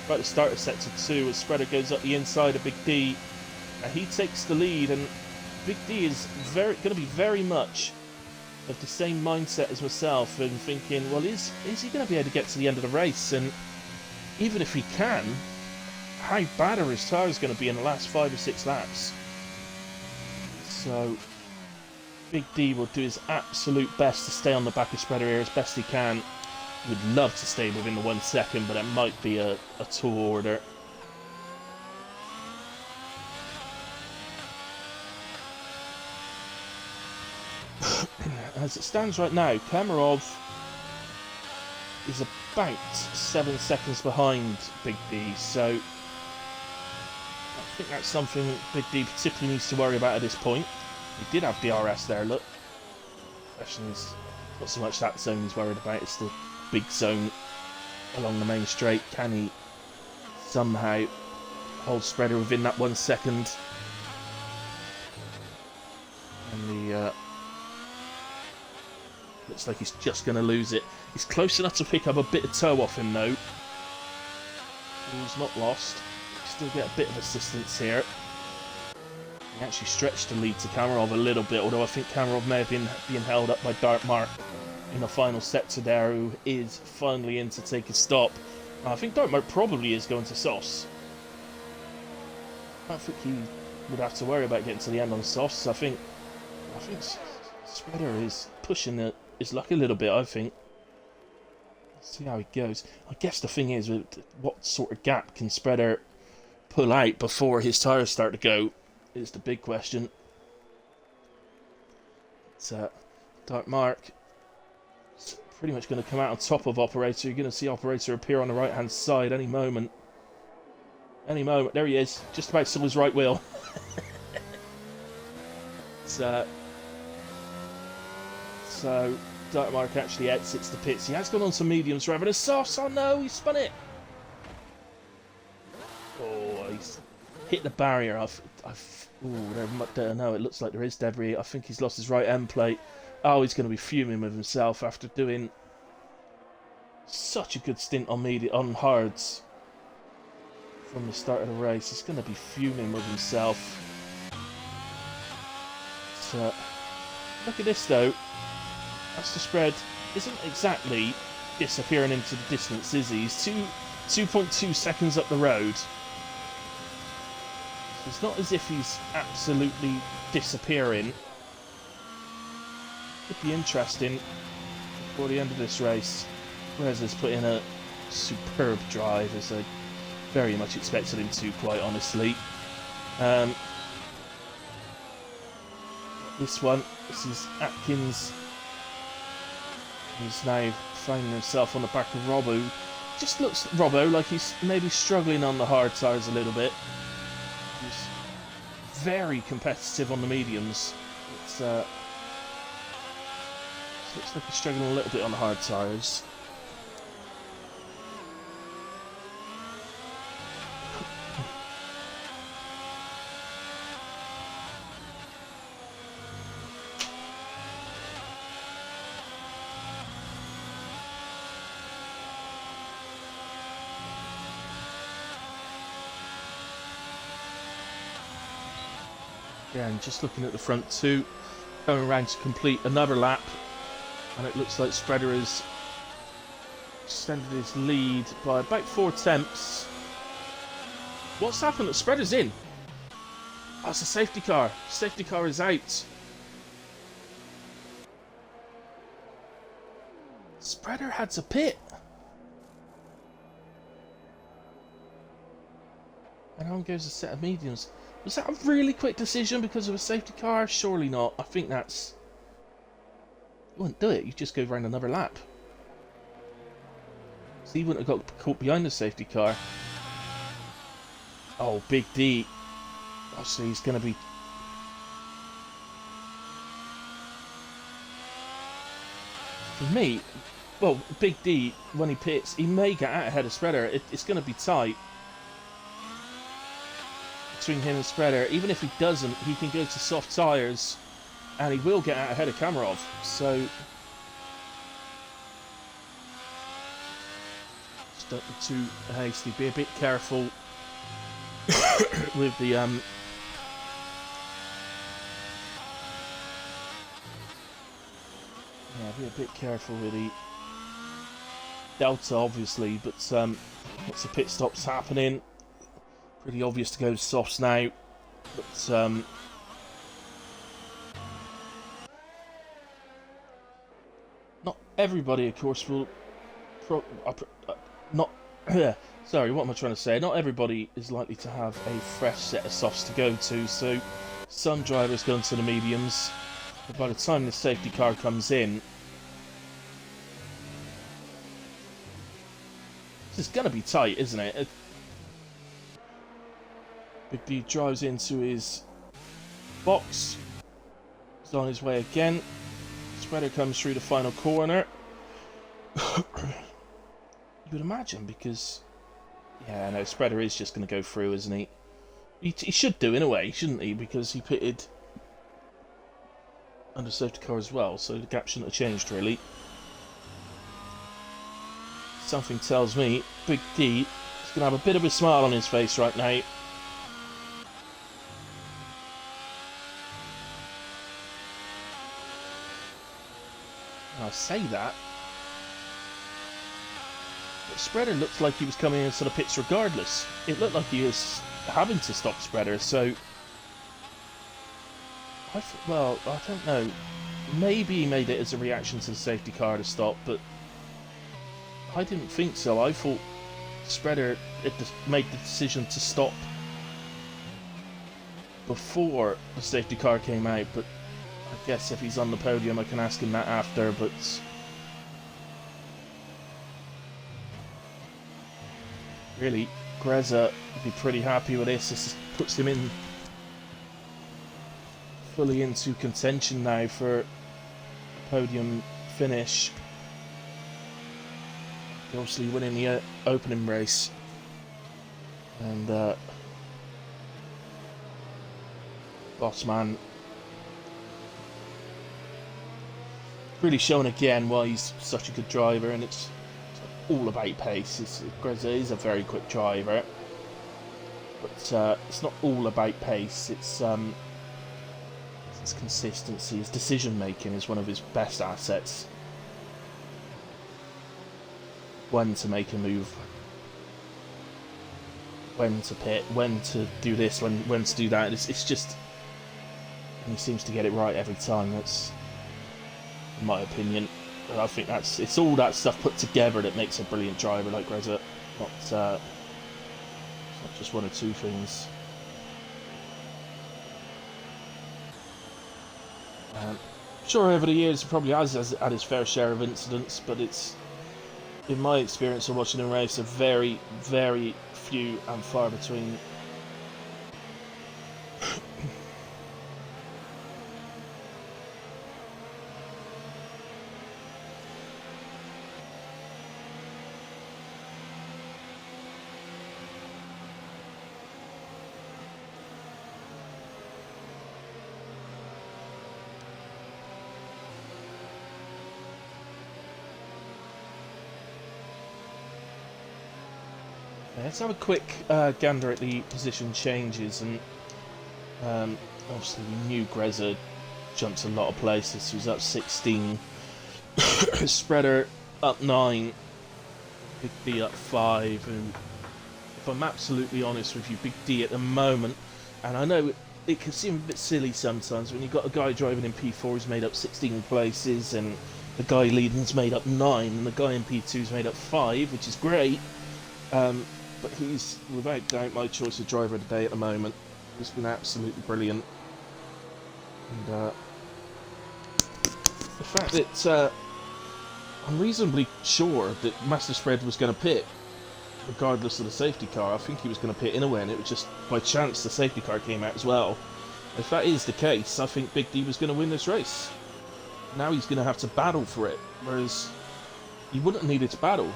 about to start of sector 2 as Spreader goes up the inside of Big D. And he takes the lead, and Big D is going to be very much of the same mindset as myself, and thinking, well, is he going to be able to get to the end of the race? And even if he can, how bad are his tyres going to be in the last 5 or 6 laps? So Big D will do his absolute best to stay on the back of Spreader here as best he can. He would love to stay within the 1 second, but it might be a tall order. As it stands right now, Kamarov is about 7 seconds behind Big D, so I think that's something Big D particularly needs to worry about at this point. He did have DRS there, look. The question is not so much that zone he's worried about, it's the big zone along the main straight. Can he somehow hold Spreader within that 1 second? And the looks like he's just going to lose it. He's close enough to pick up a bit of toe off him, though. He's not lost. Still get a bit of assistance here. He actually stretched the lead to Kamarov a little bit, although I think Kamarov may have been being held up by Dark Mark in the final sector there, who is finally in to take a stop. I think Dark Mark probably is going to Sauce. I don't think he would have to worry about getting to the end on Sauce. I think Spreader is pushing his luck a little bit, I think. Let's see how he goes. I guess the thing is, what sort of gap can Spreader pull out before his tyres start to go is the big question. It's Dark Mark. It's pretty much going to come out on top of Operator. You're going to see Operator appear on the right hand side any moment. Any moment. There he is. Just about saw his right wheel. So Dark Mark actually exits the pits. He has gone on some mediums rather than softs. Oh no, he spun it. Oh, he's hit the barrier. No, it looks like there is debris. I think he's lost his right end plate. Oh, he's going to be fuming with himself after doing such a good stint on hards from the start of the race. He's going to be fuming with himself. So, look at this though. That's the spread. Isn't exactly disappearing into the distance, is he? He's 2.2 seconds up the road. It's not as if he's absolutely disappearing. Could be interesting before the end of this race. Perez has put in a superb drive, as I very much expected him to, quite honestly. This is Atkins. He's now finding himself on the back of Robbo. Just looks, Robbo, like he's maybe struggling on the hard tyres a little bit. He's very competitive on the mediums. It's looks like he's struggling a little bit on the hard tyres. Yeah, and just looking at the front two, going around to complete another lap, and it looks like Spreader has extended his lead by about 4 tenths. What's happened? The Spreader's in. Oh, it's a safety car. Safety car is out. Spreader had to pit. Down goes a set of mediums. Was that a really quick decision because of a safety car? Surely not. I think that's... You wouldn't do it. You just go around another lap. So he wouldn't have got caught behind the safety car. Oh, Big D. Obviously, he's going to be... For me, well, Big D, when he pits, he may get out ahead of Spreader. It's going to be tight between him and Spreader. Even if he doesn't, he can go to soft tyres and he will get out ahead of Kamarov. So... Don't be too hasty. Be a bit careful with the yeah, be a bit careful with the Delta, obviously, but lots of pit stops happening. Pretty obvious to go to softs now, but not everybody, of course, will. Not sorry, what am I trying to say? Not everybody is likely to have a fresh set of softs to go to, so some drivers go into the mediums, but by the time the safety car comes in, this is going to be tight, isn't it? Big D drives into his box, he's on his way again, Spreader comes through the final corner. You would imagine, because yeah, no, Spreader is just going to go through, isn't he? He should do in a way, shouldn't he? Because he pitted under safety car as well, so the gap shouldn't have changed really. Something tells me Big D is going to have a bit of a smile on his face right now. I say that, Spreader looked like he was coming into the pits regardless. It looked like he was having to stop Spreader, so... well, I don't know. Maybe he made it as a reaction to the safety car to stop, but... I didn't think so. I thought Spreader had made the decision to stop before the safety car came out, but... I guess if he's on the podium I can ask him that after, but... Really, Greza would be pretty happy with this. This puts him in fully into contention now for a podium finish. Obviously winning the opening race. And Bossman really showing again why he's such a good driver, and it's all about pace. Greza is a very quick driver, but it's not all about pace. It's consistency. His decision making is one of his best assets. When to make a move, when to pit, when to do this, when to do that. It's just, and he seems to get it right every time. That's, in my opinion. I think it's all that stuff put together that makes a brilliant driver like Greza. It's not just one or two things. Sure, over the years he probably has had his fair share of incidents, but it's, in my experience of watching him race, a very, very few and far between. Let's have a quick gander at the position changes, and obviously we knew Greza jumped a lot of places. He was up 16, Spreader up 9, Big D up 5, and if I'm absolutely honest with you, Big D at the moment, and I know it can seem a bit silly sometimes when you've got a guy driving in P4 who's made up 16 places, and the guy leading's made up 9, and the guy in P2's made up 5, which is great. but he's without doubt my choice of driver of the day at the moment. He's been absolutely brilliant. And the fact that I'm reasonably sure that Master Spread was going to pit regardless of the safety car. I think he was going to pit anyway, and it was just by chance the safety car came out as well. If that is the case, I think Big D was going to win this race. Now he's going to have to battle for it, whereas he wouldn't have needed to battle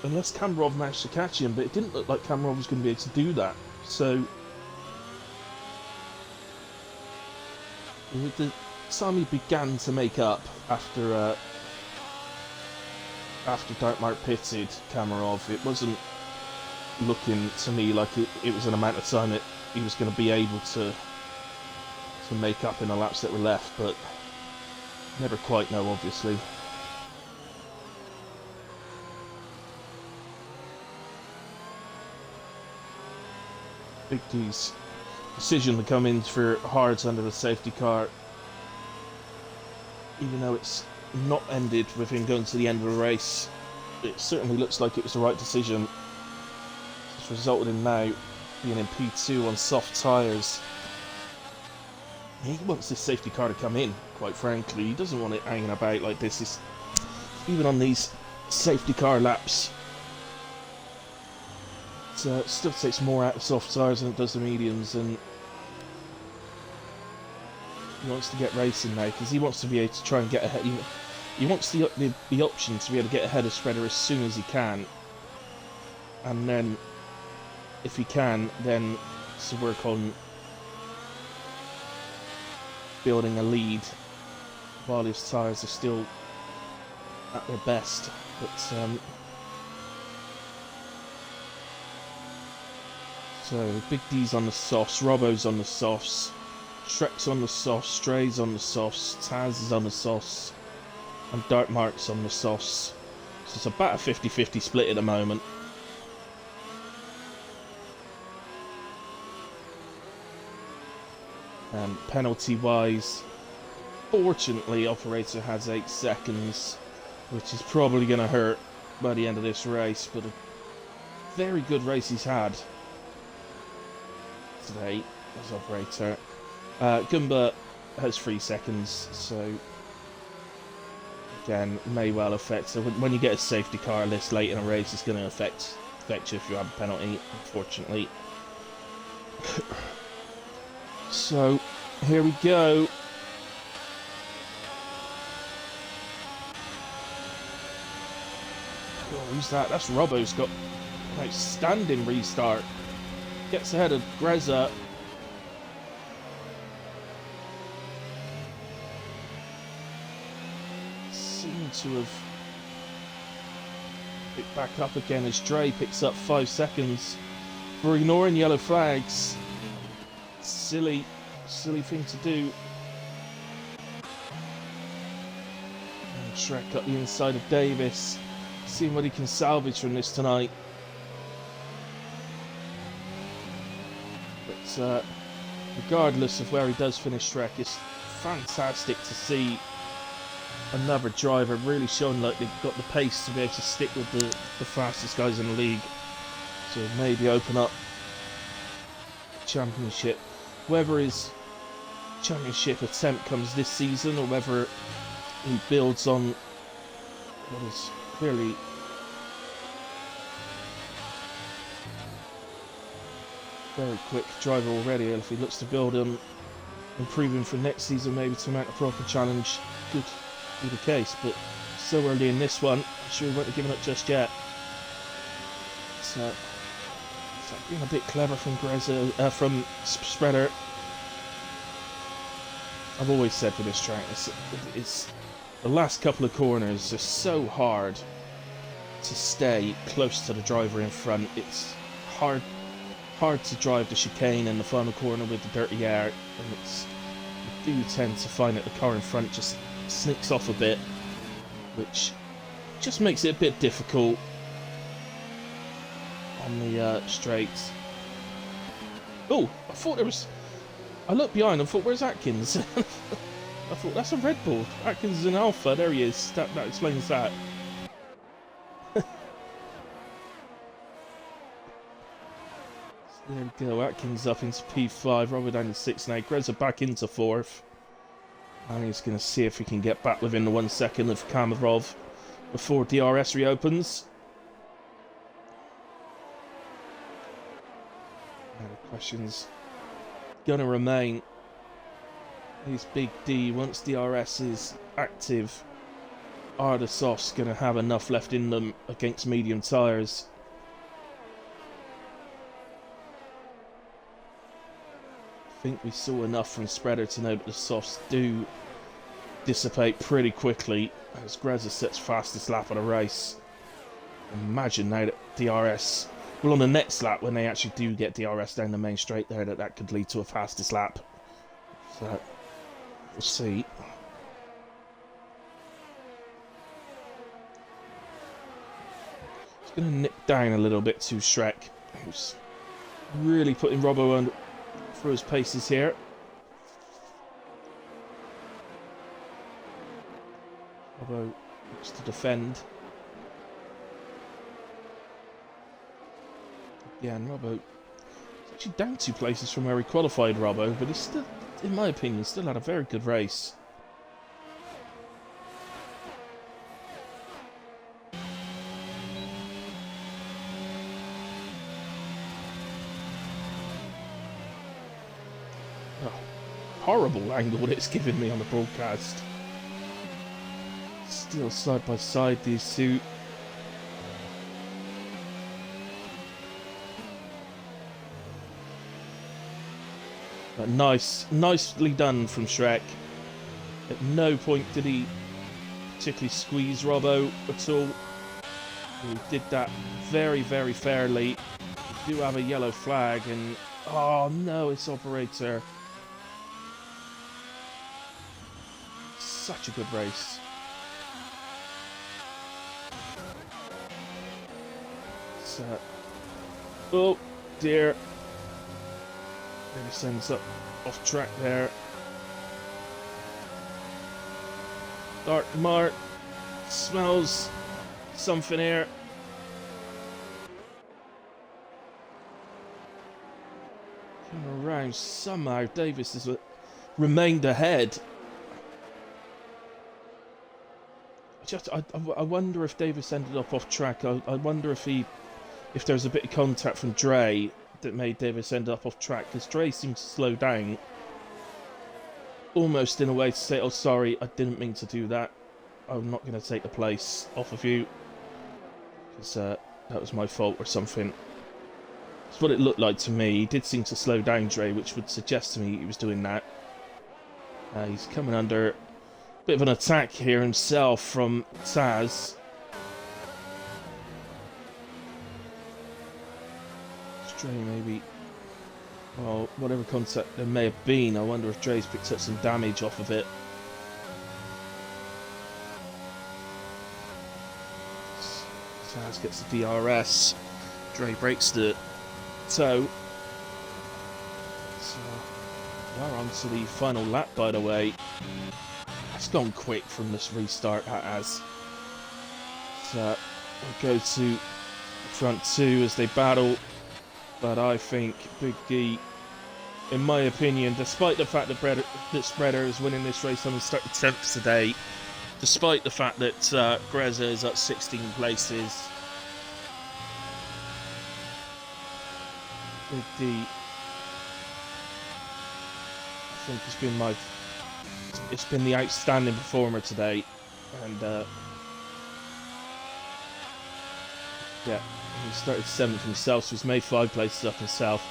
unless Kamarov managed to catch him, but it didn't look like Kamarov was going to be able to do that. So with the time he began to make up after Dartmark pitted Kamarov, it wasn't looking to me like it was an amount of time that he was going to be able to make up in the laps that were left, but never quite know, obviously. Big D's decision to come in for hards under the safety car, even though it's not ended with him going to the end of the race, it certainly looks like it was the right decision. It's resulted in now being in P2 on soft tyres. He wants this safety car to come in, quite frankly. He doesn't want it hanging about like this. Even on these safety car laps, it still takes more out of soft tyres than it does the mediums, and he wants to get racing now because he wants to be able to try and get ahead. He wants the option to be able to get ahead of Spreader as soon as he can, and then if he can, then to work on building a lead while his tyres are still at their best. But so Big D's on the softs, Robbo's on the softs, Shrek's on the softs, Stray's on the softs, Taz is on the softs, and Dartmark's on the softs. So it's about a 50-50 split at the moment. And penalty-wise, fortunately, Operator has 8 seconds, which is probably going to hurt by the end of this race, but a very good race he's had today as Operator. Goomba has 3 seconds, so again, may well affect. So when you get a safety car list late in a race, it's going to affect you if you have a penalty, unfortunately. So here we go. Oh, who's that? That's Robbo's got an outstanding restart. Gets ahead of Greza. Seem to have picked back up again as Dre picks up 5 seconds for ignoring yellow flags. Silly thing to do. And Shrek got the inside of Davis, seeing what he can salvage from this tonight. But regardless of where he does finish, Shrek, it's fantastic to see another driver really showing like they've got the pace to be able to stick with the fastest guys in the league. So maybe open up the championship. Whether his championship attempt comes this season or whether he builds on what is clearly very quick driver already, and if he looks to build him, improve him for next season, maybe to mount a proper challenge, could be the case. But so early in this one, I'm sure he won't have given up just yet. So being a bit clever from Greza, from Spreader. I've always said for this track, it's the last couple of corners are so hard to stay close to the driver in front. It's hard to drive the chicane in the final corner with the dirty air, and you do tend to find that the car in front just sneaks off a bit, which just makes it a bit difficult on the straights. Oh, I looked behind and thought, where's Atkins? I thought, that's a Red Bull. Atkins is an Alpha. There he is. That explains that. There we go. Atkins up into P5. Robbo down to 6 now. Greza back into 4th. And he's going to see if he can get back within the 1 second of Kamarov before DRS reopens. And the question's going to remain. Is Big D, once DRS is active, are the softs going to have enough left in them against medium tyres? I think we saw enough from Spreader to know that the softs do dissipate pretty quickly as Greza sets fastest lap of the race. Imagine now that DRS, well, on the next lap when they actually do get DRS down the main straight there, that could lead to a fastest lap. So we'll see. It's going to nip down a little bit to Shrek, who's really putting Robbo on for his paces here. Robbo looks to defend. Again, Robbo is actually down 2 places from where he qualified, Robbo, but he's still, in my opinion, still had a very good race. Oh, horrible angle it's giving me on the broadcast. Still side by side, these two. But nicely done from Shrek. At no point did he particularly squeeze Robbo at all. He did that very, very fairly. We do have a yellow flag, and oh no, it's operator. Such a good race. Oh dear. Maybe sends up off track there. Dark Mart smells something here. Coming around somehow. Davis has remained ahead. I wonder if Davis ended up off track. I wonder if there's a bit of contact from Dre that made Davis end up off track, because Dre seems to slow down almost in a way to say, oh sorry, I didn't mean to do that, I'm not going to take the place off of you because that was my fault or something. That's what it looked like to me. He did seem to slow down, Dre, which would suggest to me he was doing that. He's coming under a bit of an attack here himself from Taz. Dre maybe, well, whatever contact there may have been, I wonder if Dre's picked up some damage off of it. Taz gets the DRS. Dre breaks the toe. So we're on to the final lap, by the way. It's gone quick from this restart, that has. So we'll go to front two as they battle. But I think Big D, in my opinion, despite the fact that Spreader is winning this race on the 10th today, despite the fact that Greza is up 16 places, Big D, I think it's been the outstanding performer today, and yeah. He started 7th himself, so he's made 5 places up himself.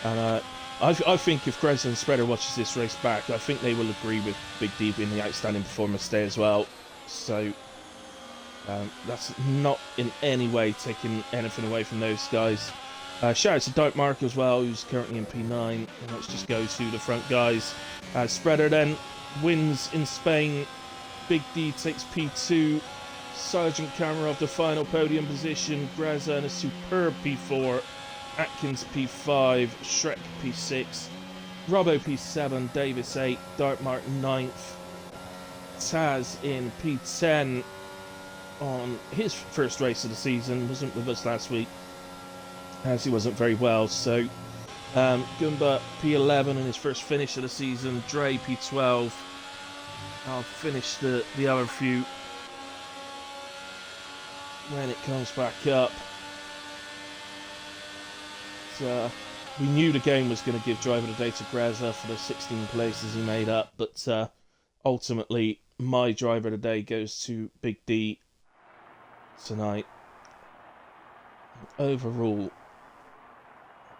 And I think if Greza and Spreader watches this race back, I think they will agree with Big D being the outstanding performer today as well. So that's not in any way taking anything away from those guys. Shout out to Dark Mark as well, who's currently in P9. And let's just go to the front guys. Spreader then wins in Spain. Big D takes P2. Sergeant Kamarov the final podium position. Greza in a superb P4. Atkins P5. Shrek P6. Robbo P7. Davis 8. Dartmart 9th. Taz in P10 on his first race of the season. Wasn't with us last week as he wasn't very well. So Goomba P11 in his first finish of the season. Dre P12. I'll finish the other few when it comes back up. We knew the game was going to give driver of the day to Greza for the 16 places he made up, but ultimately my driver of the day goes to Big D tonight. Overall,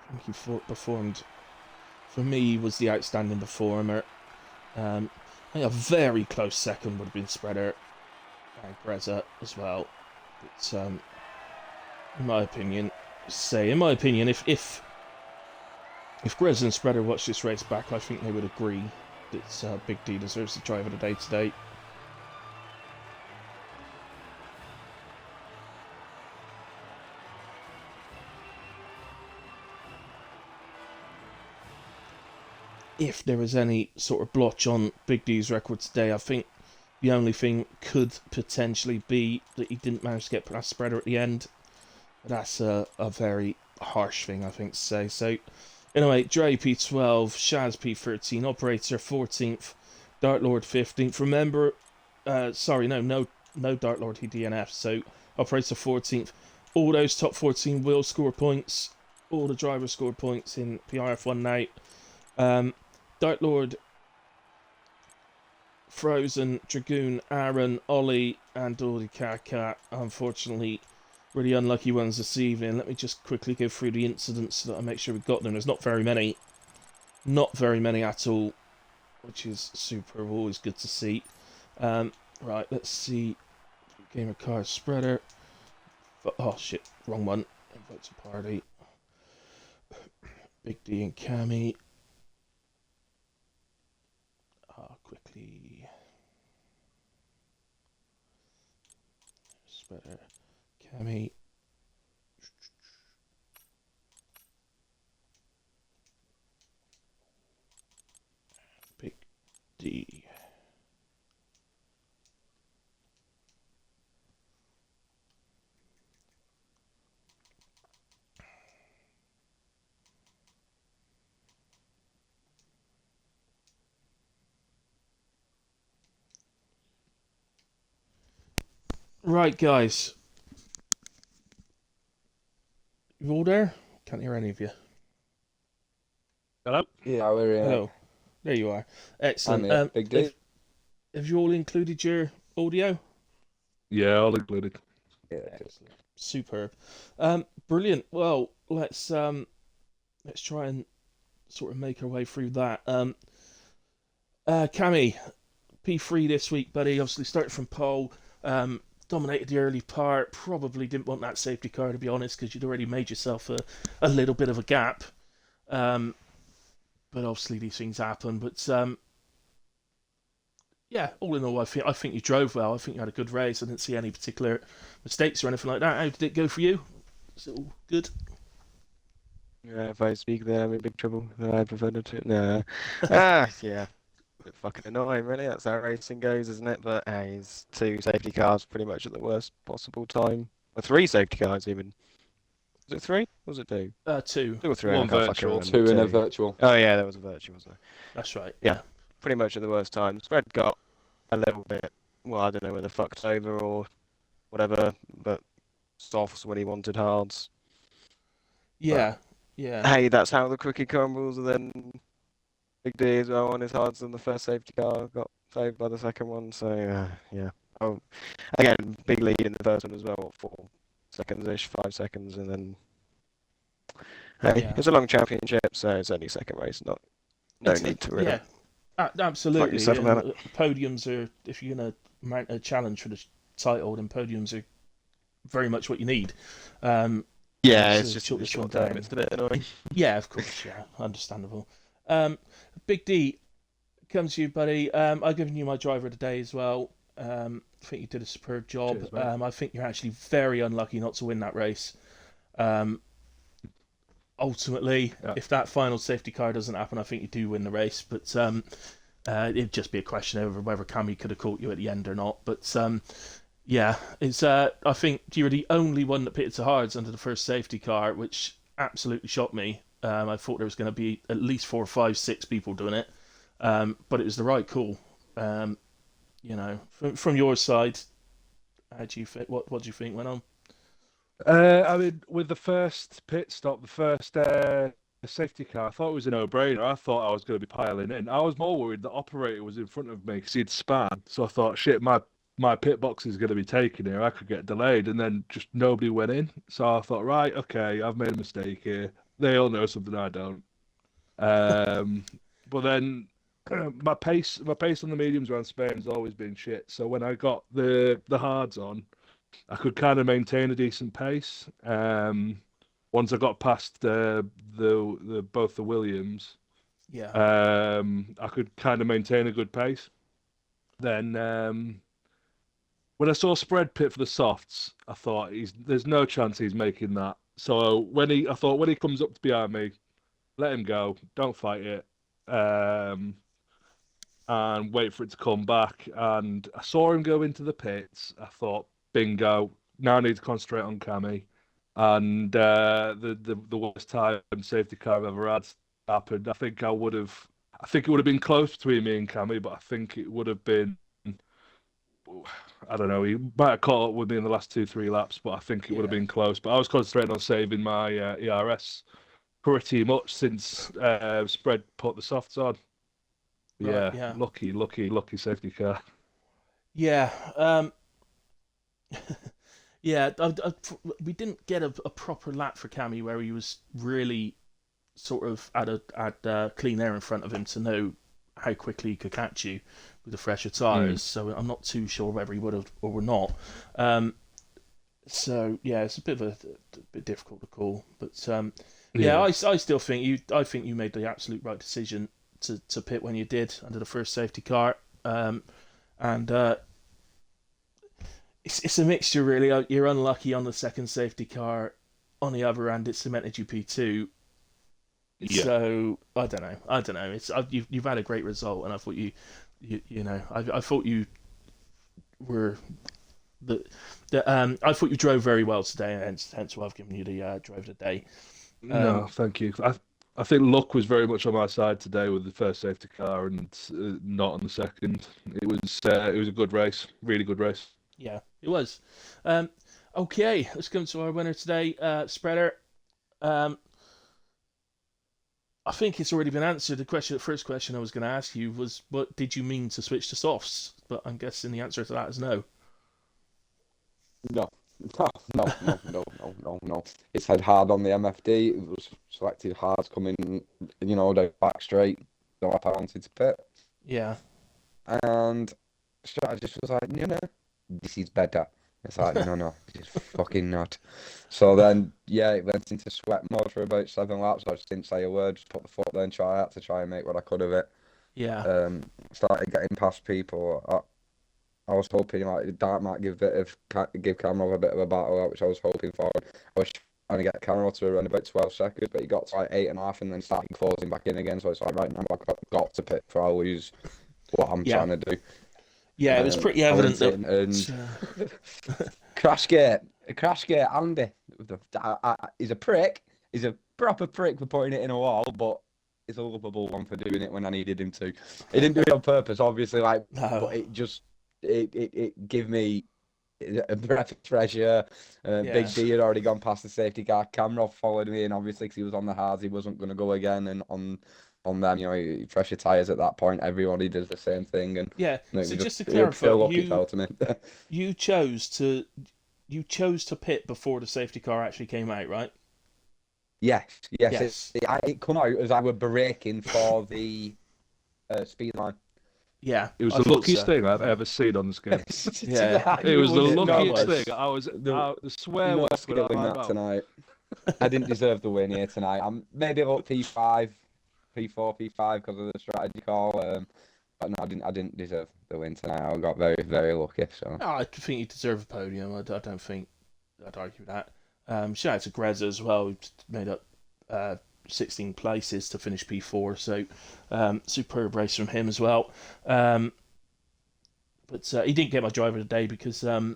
I think he performed, for me, was the outstanding performer. I think a very close second would have been Spreader and Greza as well. But in my opinion, if Greza and Spreader watched this race back, I think they would agree that Big D deserves the driver of the day today. If there was any sort of blotch on Big D's record today, I think the only thing could potentially be that he didn't manage to get past Spreader at the end. That's a very harsh thing, I think, to say. So, anyway, Dre P12, Shaz P13, Operator 14th, Dartlord 15th. Remember, no Dartlord, he DNF, so Operator 14th. All those top 14 will score points. All the drivers scored points in PRF1 night. Dartlord, Frozen, Dragoon, Aaron, Ollie, and Dodi Kaka, unfortunately, really unlucky ones this evening. Let me just quickly go through the incidents so that I make sure we've got them. There's not very many. Not very many at all, which is super, always good to see. Right, let's see. Gamer card spreader. Oh shit, wrong one. Invite to party. Big D and Cammy. Quickly. Spreader. Cammy. Big D. Right, guys. You all there? Can't hear any of you. Hello? Yeah, we're in. Hello. There you are. Excellent. I'm here. Big D. Have you all included your audio? Yeah, all included. Yeah. Excellent. Superb. Brilliant. Well, let's try and sort of make our way through that. Cammy, P3 this week, buddy. Obviously started from pole. Dominated the early part. Probably didn't want that safety car, to be honest, because you'd already made yourself a little bit of a gap. But obviously these things happen. But yeah, all in all, I think you drove well. I think you had a good race. I didn't see any particular mistakes or anything like that. How did it go for you? Was it all good? Yeah, if I speak there, I'm in big trouble. I prefer not to. No. Yeah. A bit fucking annoying, really. That's how racing goes, isn't it? But he's 2 safety cars pretty much at the worst possible time. Or 3 safety cars, even. Was it 3? Or was it 2? 2. 2 or 3? One I can't fucking virtual. remember. 2 in a virtual. Oh, yeah, there was a virtual, wasn't there? That's right. Yeah. Pretty much at the worst time. Spread got a little bit, well, I don't know whether fucked over or whatever, but softs when he wanted hards. Yeah. Yeah. Hey, that's how the quickie crumbles, and then Big D as well on his hards, and the first safety car got saved by the second one. So yeah. Oh, again, big lead in the first one as well, what, 4 seconds-ish, 5 seconds, and then hey, Yeah. it's a long championship, so it's only second race, no need to really. Yeah. Absolutely. yourself about And podiums are, if you're going to mount a challenge for the title, then podiums are very much what you need. Yeah, So it's just short- a short short time. time. It's a bit annoying. Yeah, of course. Yeah, understandable. Big D, comes to you, buddy. I've given you my driver of the day as well. I think you did a superb job. Cheers, mate. I think you're actually very unlucky not to win that race. Ultimately, Yeah. if that final safety car doesn't happen, I think you do win the race. But it'd just be a question over whether Cammy could have caught you at the end or not. But yeah, it's. I think you were the only one that pitted to hards under the first safety car, which absolutely shocked me. I thought there was going to be at least 4, 5, 6 people doing it, but it was the right call. From your side, how do you think? What do you think went on? I mean, with the first pit stop, the first safety car, I thought it was a no-brainer. I thought I was going to be piling in. I was more worried the operator was in front of me because he'd span. So I thought, shit, my pit box is going to be taken here. I could get delayed, and then just nobody went in. So I thought, right, okay, I've made a mistake here. They all know something I don't. Um, but then my pace on the mediums around Spain has always been shit. So when I got the hards on, I could kind of maintain a decent pace. Once I got past the both the Williams, Yeah, I could kind of maintain a good pace. Then when I saw spread pit for the softs, I thought there's no chance he's making that. So I thought when he comes up behind me, let him go, don't fight it, and wait for it to come back. And I saw him go into the pits. I thought, bingo, now I need to concentrate on Cammy. And the worst time safety car I've ever had happened. I think it would have been close between me and Cammy, but I think it would have been. I don't know. He might have caught up with me in the last 2, 3 laps, but I think it would have yeah, been close. But I was concentrating on saving my ERS pretty much since spread put the softs on. right, Yeah, yeah, lucky safety car. yeah. Yeah, we didn't get a proper lap for Cammy where he was really sort of had clean air in front of him to know how quickly he could catch you with the fresher Mm. tyres. So I'm not too sure whether he would have or not. Um, so yeah, it's a bit difficult to call, but yeah, Yeah, I still think you made the absolute right decision to pit when you did under the first safety car, and it's a mixture really. You're unlucky on the second safety car. On the other hand, it cemented you P2. yeah, So I don't know. You've had a great result, and I thought I thought you were I thought you drove very well today, and hence why I've given you the drive of the day. Um, no, thank you. I think luck was very much on my side today with the first safety car and not on the second. It was a good race, really good race. yeah, it was. Um, okay, let's come to our winner today, Spreader. Um, I think it's already been answered. The first question I was going to ask you was, what did you mean to switch to softs? But I'm guessing the answer to that is no. No, no. It's had hard on the MFD. It was selected hard coming, the back straight. So I wanted to pit. Yeah, And strategist was like, no, this is better. It's like, no, this is fucking not. So then, yeah, it went into sweat mode for about 7 laps. I just didn't say a word, just put the foot there and try out to try and make what I could of it. yeah, Started getting past people. I was hoping like Dart might give Cameron a bit of a battle, which I was hoping for. I was trying to get Cameron to run about 12 seconds, but he got to like 8.5 and then started closing back in again. So it's like, right now I've got to pit for I'll lose what I'm yeah, trying to do. yeah. It was pretty I evident went in and crash gate, Andy. He's a prick. He's a proper prick for putting it in a wall, but he's a lovable one for doing it when I needed him to. He didn't do it on purpose, obviously, no. but it gave me a breath of fresh air. Yeah, Big D had already gone past the safety car. Cameron followed me, and obviously, because he was on the hards, he wasn't going to go again. And on them, fresher tires at that point. Everybody does the same thing, and yeah. it was So just to just clarify, pure luck it fell to me. you chose to you chose to pit before the safety car actually came out, right? Yes. Yes. It come out as I were braking for the speed line. Yeah, It was I the thought luckiest so. thing I've ever seen on the scale. Yeah. It was the No, it luckiest was. thing. I was No, the swear no words skill were out of in my that mouth. tonight. I didn't deserve the win here tonight. I'm maybe about P5, P4, P5 because of the strategy call. But no, I didn't deserve the win tonight. I got very, very lucky. So Oh, I think you deserve a podium. I don't think I'd argue that. Shout out to Greza as well. Who made up 16 places to finish P4. So superb race from him as well. But he didn't get my driver today because he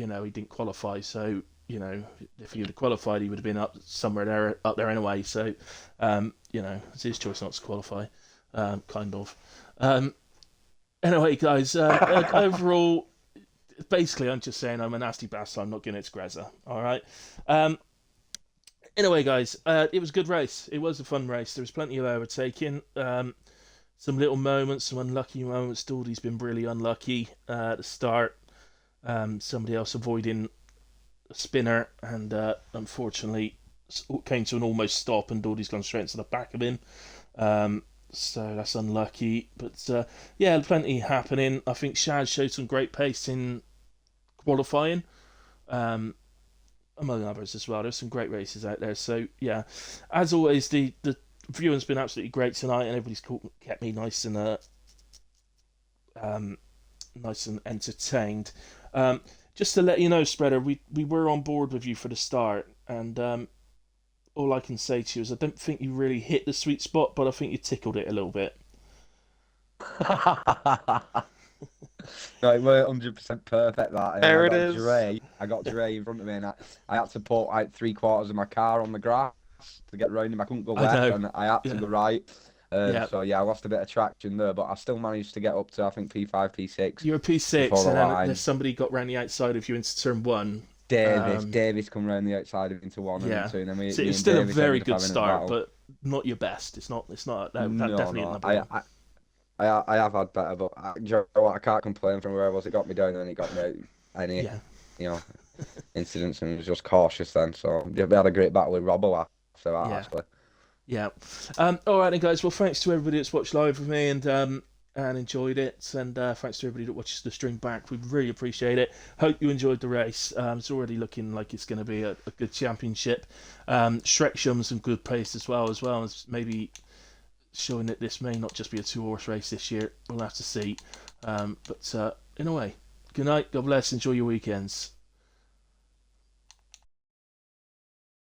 didn't qualify. So you know, if he'd have qualified, he would have been up somewhere there, up there anyway. So, you know, it's his choice not to qualify, kind of. Anyway, guys, overall, basically, I'm just saying I'm a nasty bastard. I'm not giving it to Grezza. All right. Anyway, guys, it was a good race. It was a fun race. There was plenty of overtaking. Some little moments, some unlucky moments. Dawdy's been really unlucky at the start. Somebody else avoiding a spinner, and unfortunately came to an almost stop, and Dawdy's gone straight into the back of him. So that's unlucky. But yeah, plenty happening. I think Shad showed some great pace in qualifying. Among others as well. There's some great races out there. So yeah, as always, the viewing's been absolutely great tonight, and everybody's kept me nice and entertained. Just to let you know, Spreader, we were on board with you for the start, and all I can say to you is I don't think you really hit the sweet spot, but I think you tickled it a little bit. No, it were 100% perfect that. And There I it got is. I got Dre in front of me, and I had to put like 3/4 of my car on the grass to get round him. I couldn't go I left, know. and I had to Yeah. go right. Yeah. So yeah, I lost a bit of traction there, but I still managed to get up to I think P5, P6. You're a P6, Before the and then line. there's somebody got round the outside of you into turn 1. Davis come round the outside into 1 Yeah. and 2, and then me So and it's still a Davis very ended up good having a start, battle. but not your best. It's not. That No, definitely no, isn't number 1. I have had better, but do you know what? I can't complain from where I was. It got me down, and then it got me out. Any Yeah. you know incidents, and was just cautious then. So yeah, we had a great battle with Robbo after that, Yeah. actually. Yeah. All right, then, guys. Well, thanks to everybody that's watched live with me and enjoyed it, and thanks to everybody that watches the stream back. We really appreciate it. Hope you enjoyed the race. It's already looking like it's going to be a good championship. Shrek showing some good pace as well as maybe showing that this may not just be a 2-horse race this year. We'll have to see. But in a way, good night. God bless. Enjoy your weekends.